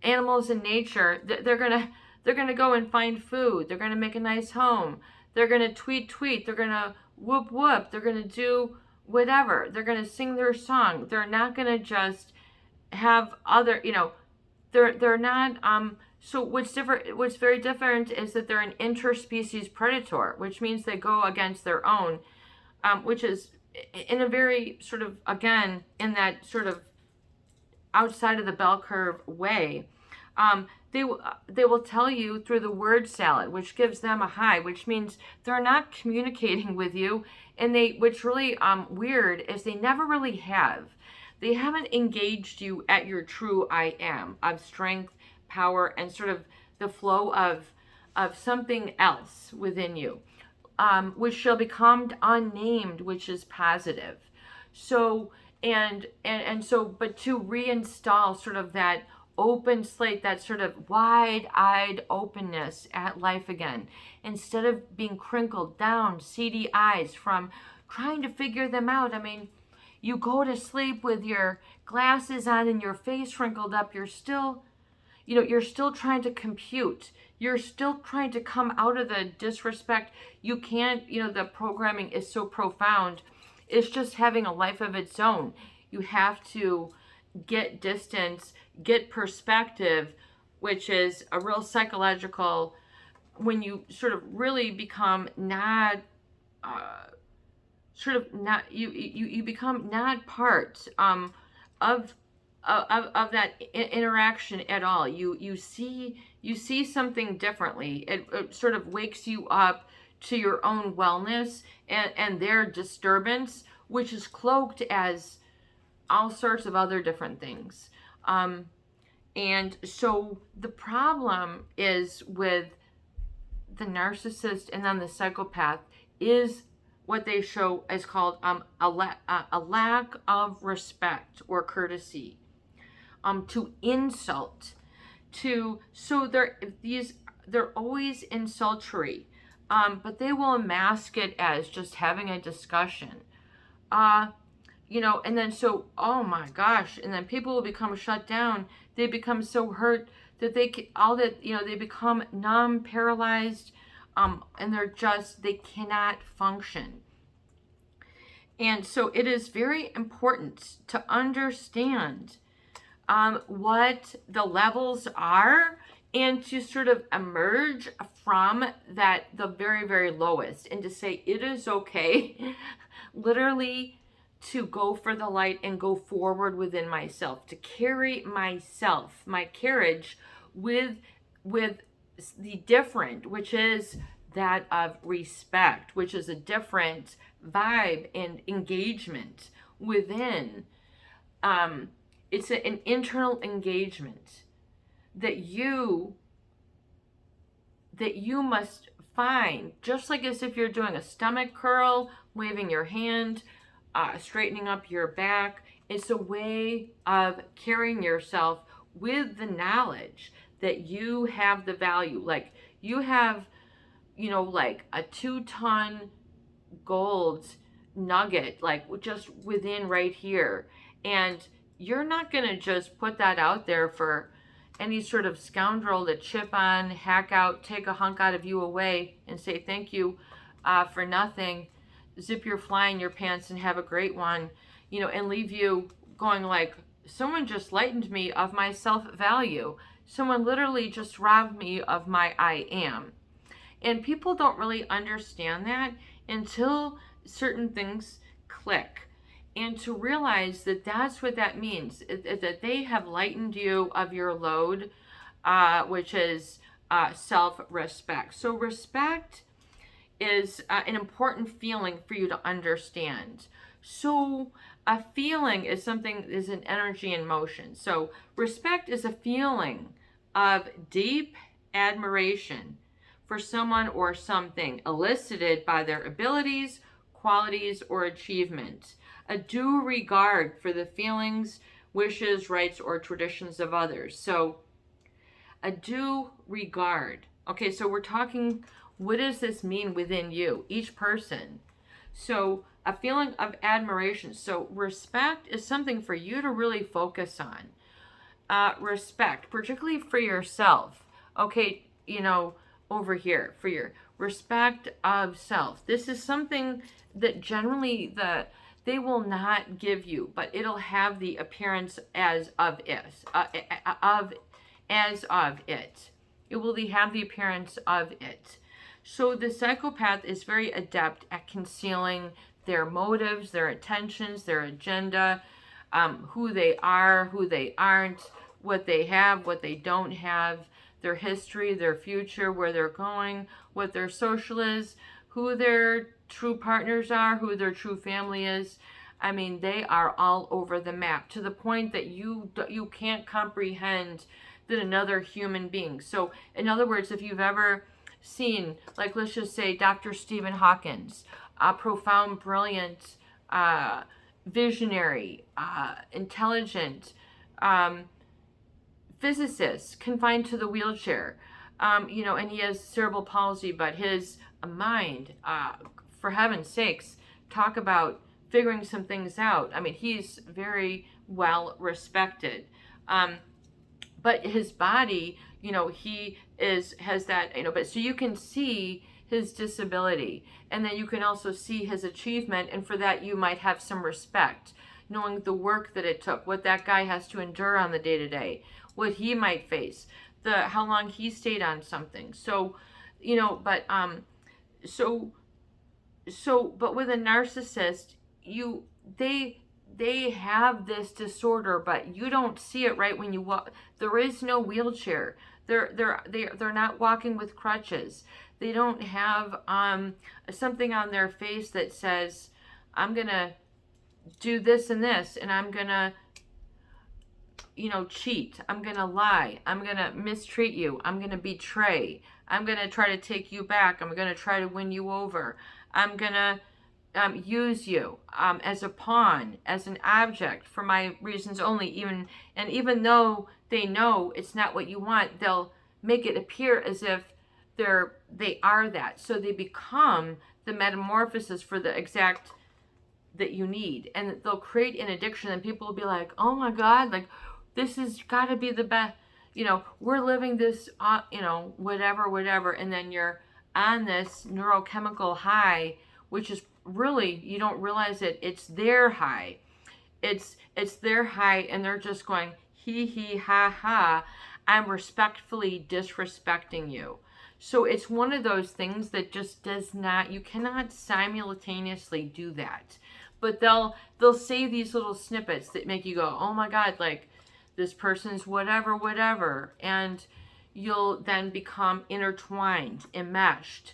[SPEAKER 1] animals in nature. They're gonna go and find food. They're gonna make a nice home. They're gonna tweet. They're gonna whoop. They're gonna do whatever. They're gonna sing their song. They're not gonna just have other, they're not. So what's very different is that they're an interspecies predator, which means they go against their own, which is in a very sort of, again, in that sort of outside of the bell curve way. They will tell you through the word salad, which gives them a high, which means they're not communicating with you. And what's really weird is they never really have. They haven't engaged you at your true I am of strength, power, and sort of the flow of something else within you, which shall become unnamed, which is positive. So And so, but to reinstall sort of that open slate, that sort of wide-eyed openness at life again, instead of being crinkled down, seedy eyes from trying to figure them out. I mean, you go to sleep with your glasses on and your face wrinkled up, you're still, you're still trying to compute. You're still trying to come out of the disrespect. You can't, the programming is so profound. It's just having a life of its own. You have to get distance, get perspective, which is a real psychological, when you sort of really become not, you become not part of that interaction at all. You see something differently. It sort of wakes you up to your own wellness and their disturbance, which is cloaked as all sorts of other different things. And so the problem is with the narcissist and then the psychopath is what they show is called a lack of respect or courtesy, to insult, so they're always insultory, but they will mask it as just having a discussion, and then so, oh my gosh, and then people will become shut down. They become so hurt that they become numb, paralyzed, and they cannot function. And so it is very important to understand what the levels are, and to sort of emerge from the very, very lowest, and to say it is okay, literally, to go for the light and go forward within myself, to carry myself, my carriage with the different, which is that of respect, which is a different vibe and engagement within. It's an internal engagement that you must find, just like as if you're doing a stomach curl, waving your hand, straightening up your back. It's a way of carrying yourself with the knowledge that you have the value. Like you have, like a 2-ton gold nugget, like just within right here. And you're not going to just put that out there for any sort of scoundrel to chip on, hack out, take a hunk out of you away and say thank you for nothing, zip your fly in your pants and have a great one, and leave you going like, someone just lightened me of my self-value. Someone literally just robbed me of my I am. And people don't really understand that until certain things click. And to realize that that's what that means, that they have lightened you of your load, which is self-respect. So respect is an important feeling for you to understand. So a feeling is an energy in motion. So respect is a feeling of deep admiration for someone or something, elicited by their abilities, qualities, or achievement. A due regard for the feelings, wishes, rights, or traditions of others. So a due regard. Okay, so we're talking, what does this mean within you, each person? So a feeling of admiration. So respect is something for you to really focus on. Respect, particularly for yourself. Okay, over here, for your respect of self. This is something that generally they will not give you, but it'll have the appearance as of it. It will have the appearance of it. So the psychopath is very adept at concealing their motives, their intentions, their agenda, who they are, who they aren't, what they have, what they don't have, their history, their future, where they're going, what their social is, who their true partners are, who their true family is. I mean, they are all over the map, to the point that you can't comprehend that another human being. So in other words, if you've ever seen, like, let's just say Dr. Stephen Hawkins, a profound, brilliant visionary, intelligent, um, physicist confined to the wheelchair, and he has cerebral palsy, but his mind, for heaven's sakes, talk about figuring some things out. I mean, he's very well respected. But his body, has that, but so you can see his disability, and then you can also see his achievement, and for that you might have some respect, knowing the work that it took, what that guy has to endure on the day to day, what he might face, how long he stayed on something. So, but but with a narcissist, they have this disorder, but you don't see it right when you walk. There is no wheelchair. They're not walking with crutches. They don't have something on their face that says, I'm gonna do this and this, and I'm gonna cheat, I'm gonna lie, I'm gonna mistreat you, I'm gonna betray, I'm gonna try to take you back, I'm gonna try to win you over, I'm gonna use you as a pawn, as an object for my reasons only. Even though they know it's not what you want, they'll make it appear as if they are that. So they become the metamorphosis for the exact that you need, and they'll create an addiction, and people will be like, oh my God, like, this has got to be the best, we're living this, whatever, and then you're on this neurochemical high, which is really, you don't realize it, it's their high. It's their high, and they're just going, he, ha, ha, I'm respectfully disrespecting you. So it's one of those things that just does not, you cannot simultaneously do that. But they'll say these little snippets that make you go, oh my God, like, this person's whatever, and you'll then become intertwined, enmeshed,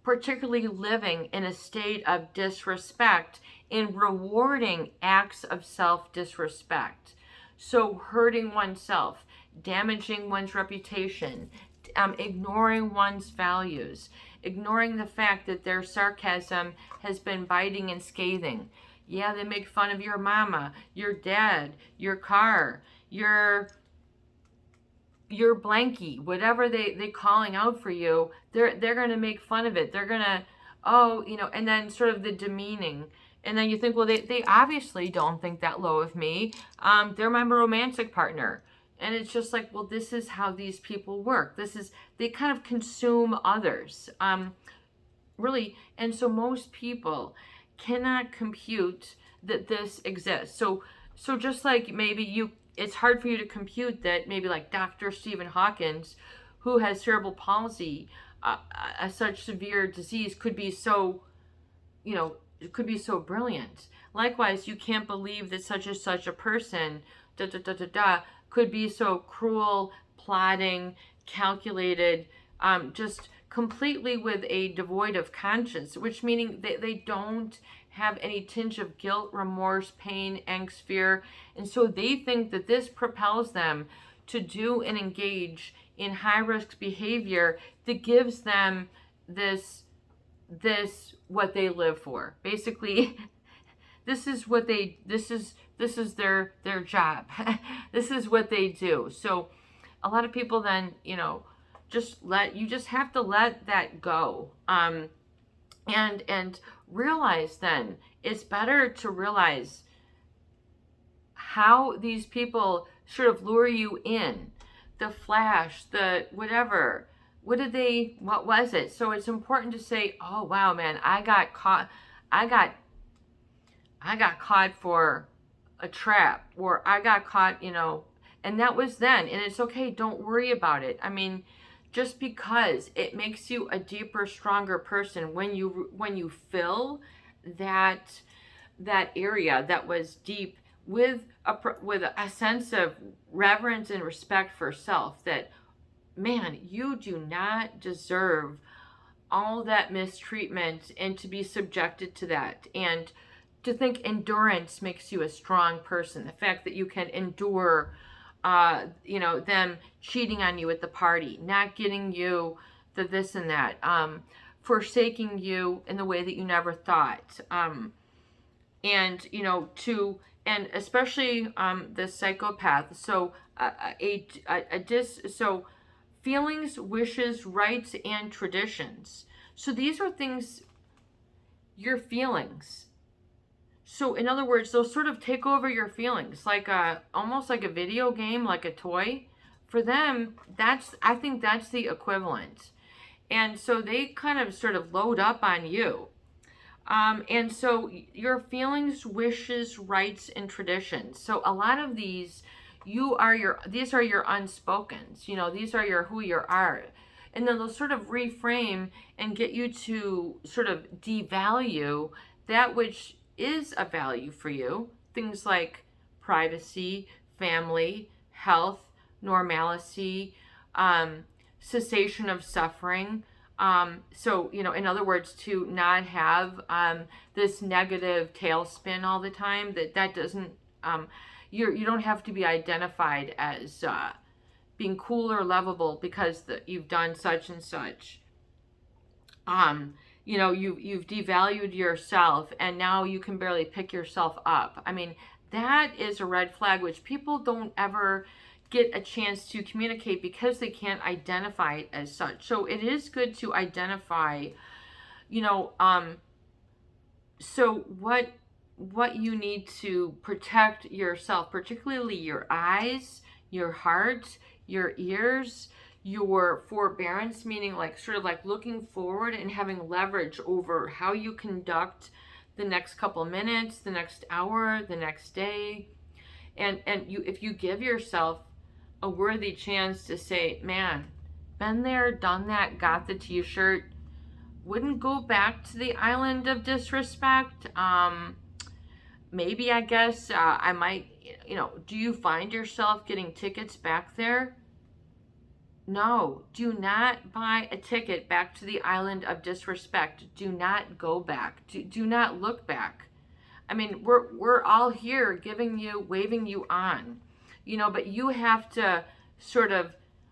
[SPEAKER 1] particularly living in a state of disrespect and rewarding acts of self-disrespect. So hurting oneself, damaging one's reputation, ignoring one's values, ignoring the fact that their sarcasm has been biting and scathing. Yeah, they make fun of your mama, your dad, your car, your blankie, whatever they calling out for you, they're going to make fun of it. They're going to, and then sort of the demeaning. And then you think, well, they obviously don't think that low of me. They're my romantic partner. And it's just like, well, this is how these people work. They kind of consume others. Really. And so most people cannot compute that this exists. So just like maybe it's hard for you to compute that maybe like Dr. Stephen Hawkins, who has cerebral palsy, such severe disease, could be so, brilliant. Likewise, you can't believe that such a person, could be so cruel, plotting, calculated, just completely with a devoid of conscience, which meaning they don't have any tinge of guilt, remorse, pain, angst, fear. And so they think that this propels them to do and engage in high-risk behavior that gives them this what they live for. Basically, this is their job. This is what they do. So a lot of people then, you just have to let that go. And realize then, it's better to realize how these people sort of lure you in, the flash, the whatever. What was it? So it's important to say, oh wow, man, I got caught for a trap, or I got caught, and that was then, and it's okay, don't worry about it. I mean, just because it makes you a deeper, stronger person when you fill that area that was deep with a sense of reverence and respect for self, that, man, you do not deserve all that mistreatment and to be subjected to that. And to think endurance makes you a strong person. The fact that you can endure, them cheating on you at the party, not getting you the this and that, forsaking you in the way that you never thought, And, and especially the psychopath. So, so feelings, wishes, rights, and traditions. So these are things, your feelings. So in other words, they'll sort of take over your feelings, like almost like a video game, like a toy. For them, I think that's the equivalent. And so they kind of sort of load up on you. And so your feelings, wishes, rights, and traditions. So a lot of these, these are your unspokens. These are who you are. And then they'll sort of reframe and get you to sort of devalue that which is a value for you. Things like privacy, family, health, normalcy, cessation of suffering. So, in other words, to not have this negative tailspin all the time, that doesn't, you don't have to be identified as being cool or lovable because you've done such and such. You've devalued yourself and now you can barely pick yourself up. I mean, that is a red flag, which people don't ever get a chance to communicate because they can't identify it as such. So it is good to identify, so what you need to protect yourself, particularly your eyes, your heart, your ears, your forbearance, meaning like sort of like looking forward and having leverage over how you conduct the next couple minutes, the next hour, the next day. And if you give yourself a worthy chance to say, man, been there, done that, got the t-shirt, wouldn't go back to the island of disrespect. Maybe, I guess, I might, do you find yourself getting tickets back there? No, do not buy a ticket back to the island of disrespect. Do not go back. Do not look back. I mean, we're all here waving you on, but you have to sort of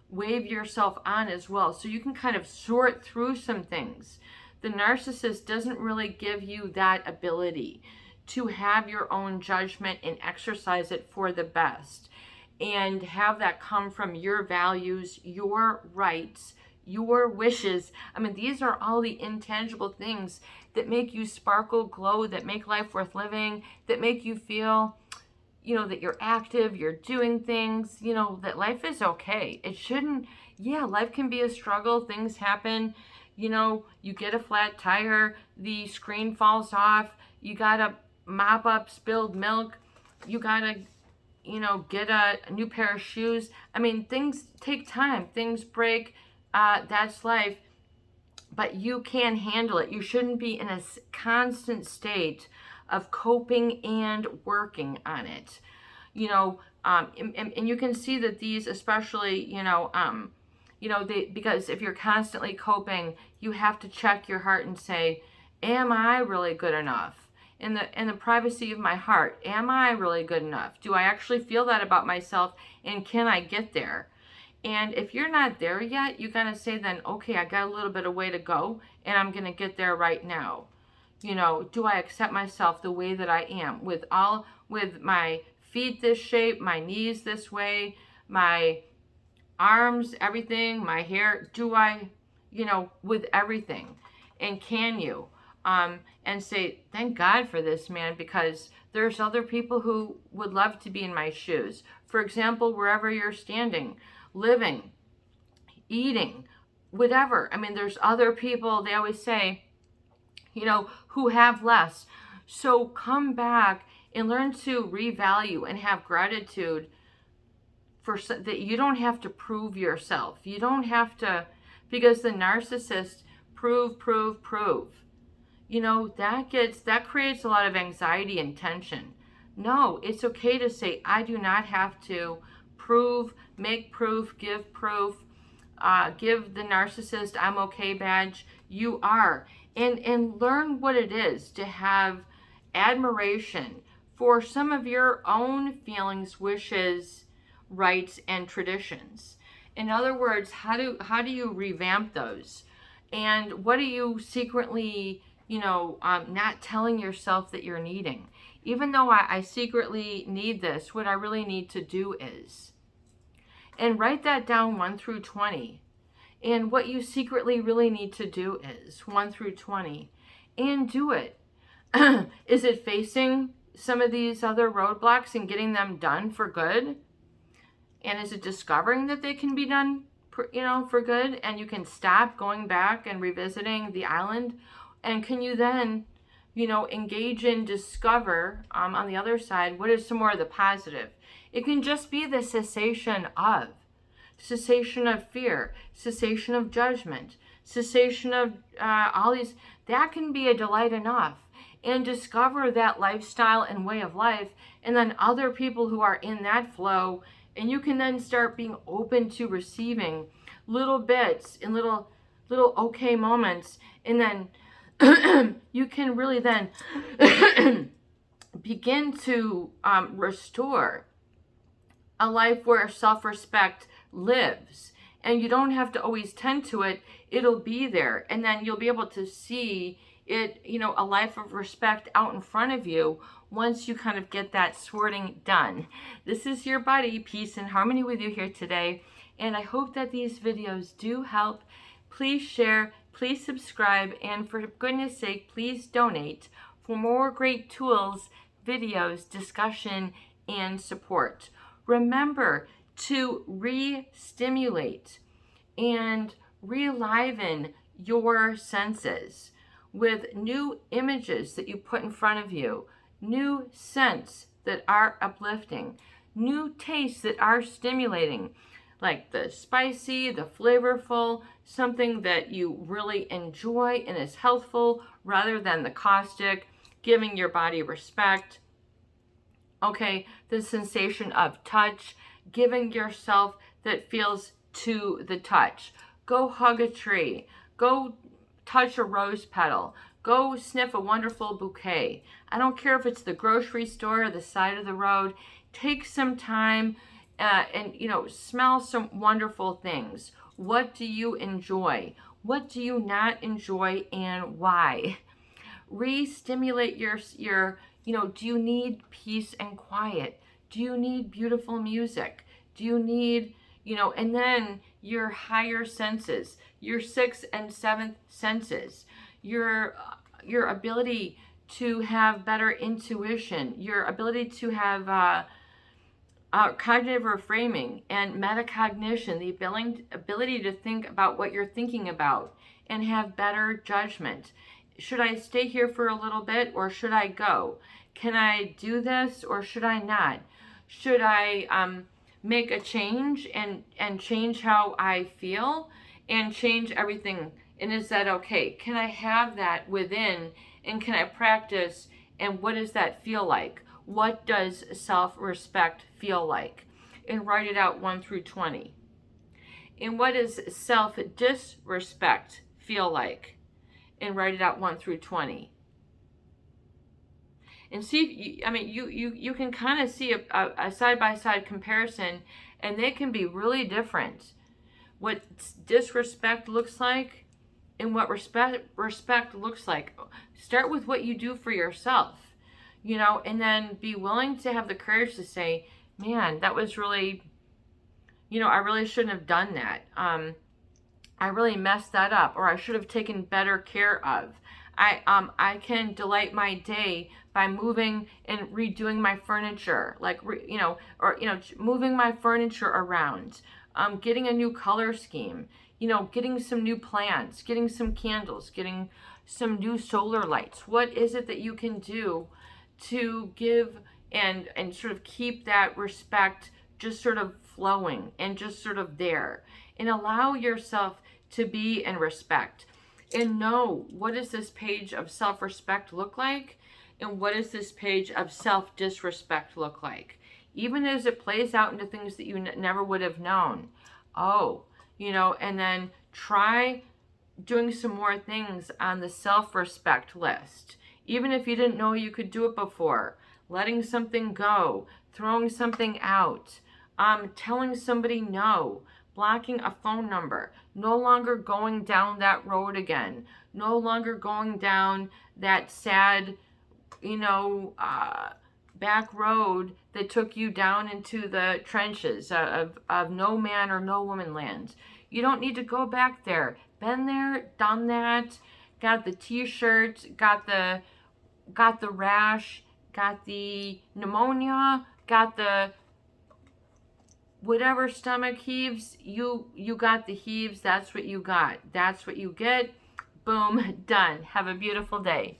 [SPEAKER 1] wave yourself on as well. So you can kind of sort through some things. The narcissist doesn't really give you that ability to have your own judgment and exercise it for the best and have that come from your values, your rights, your wishes. I mean, these are all the intangible things that make you sparkle, glow, that make life worth living, that make you feel, that you're active, you're doing things, that life is okay. It shouldn't, life can be a struggle. Things happen, you get a flat tire, the screen falls off, you gotta mop up spilled milk, you gotta, get a new pair of shoes. I mean, things take time, things break, that's life, but you can handle it. You shouldn't be in a constant state of coping and working on it. And you can see that these, especially, because if you're constantly coping, you have to check your heart and say, am I really good enough? In the privacy of my heart, am I really good enough? Do I actually feel that about myself, and can I get there? And if you're not there yet, you gotta say then, okay, I got a little bit of way to go, and I'm gonna get there right now. Do I accept myself the way that I am, with my feet this shape, my knees this way, my arms, everything, my hair? Do I, with everything? And can you? And say, thank God for this, man, because there's other people who would love to be in my shoes. For example, wherever you're standing, living, eating, whatever. I mean, there's other people, they always say, who have less. So come back and learn to revalue and have gratitude for that. You don't have to prove yourself. You don't have to, because the narcissist prove. That creates a lot of anxiety and tension. No, it's okay to say, I do not have to prove, make proof, give proof, give the narcissist I'm okay badge. You are. And learn what it is to have admiration for some of your own feelings, wishes, rights, and traditions. In other words, how do you revamp those? And what are you secretly, not telling yourself that you're needing? Even though I secretly need this, what I really need to do is. And write that down 1 through 20. And what you secretly really need to do is 1 through 20. And do it. Is it facing some of these other roadblocks and getting them done for good? And is it discovering that they can be done, for good, and you can stop going back and revisiting the island? And can you then, engage in discover on the other side, what is some more of the positive? It can just be the cessation of fear, cessation of judgment, cessation of all these. That can be a delight enough. And discover that lifestyle and way of life, and then other people who are in that flow, and you can then start being open to receiving little bits and little okay moments, and then you can really then begin to restore a life where self-respect lives, and you don't have to always tend to it. It'll be there, and then you'll be able to see it, a life of respect out in front of you once you kind of get that sorting done. This is your buddy, Peace and Harmony, with you here today, and I hope that these videos do help. Please share, please subscribe, and for goodness sake, please donate for more great tools, videos, discussion, and support. Remember to re-stimulate and re-liven your senses with new images that you put in front of you, new scents that are uplifting, new tastes that are stimulating, like the spicy, the flavorful, something that you really enjoy and is healthful rather than the caustic, giving your body respect. Okay, the sensation of touch, giving yourself that feels to the touch. Go hug a tree. Go touch a rose petal. Go sniff a wonderful bouquet. I don't care if it's the grocery store or the side of the road. Take some time and smell some wonderful things. What do you enjoy? What do you not enjoy, and why? Re-stimulate your do you need peace and quiet? Do you need beautiful music? Do you need, and then your higher senses, your 6th and 7th senses, your ability to have better intuition, your ability to have cognitive reframing and metacognition, the ability to think about what you're thinking about and have better judgment. Should I stay here for a little bit, or should I go? Can I do this, or should I not? Should I make a change and change how I feel and change everything? And is that okay? Can I have that within, and can I practice, and what does that feel like? What does self-respect feel like? And write it out 1 through 20. And what does self-disrespect feel like? And write it out 1 through 20. And see, you can kind of see a side-by-side comparison, and they can be really different. What disrespect looks like and what respect looks like. Start with what you do for yourself, and then be willing to have the courage to say, man, that was really, I really shouldn't have done that. I really messed that up, or I should have taken better care of. I can delight my day by moving and redoing my furniture, moving my furniture around, getting a new color scheme, getting some new plants, getting some candles, getting some new solar lights. What is it that you can do to give and sort of keep that respect just sort of flowing and just sort of there, and allow yourself to be in respect, and know, what does this page of self-respect look like, and what does this page of self-disrespect look like, even as it plays out into things that you never would have known. And then try doing some more things on the self-respect list, even if you didn't know you could do it before. Letting something go, throwing something out, telling somebody no, blocking a phone number, no longer going down that road again, no longer going down that sad you know, back road that took you down into the trenches of no man or no woman lands. You don't need to go back there. Been there, done that, got the t-shirt, got the rash, got the pneumonia, got the whatever stomach heaves, you got the heaves. That's what you got. That's what you get. Boom, done. Have a beautiful day.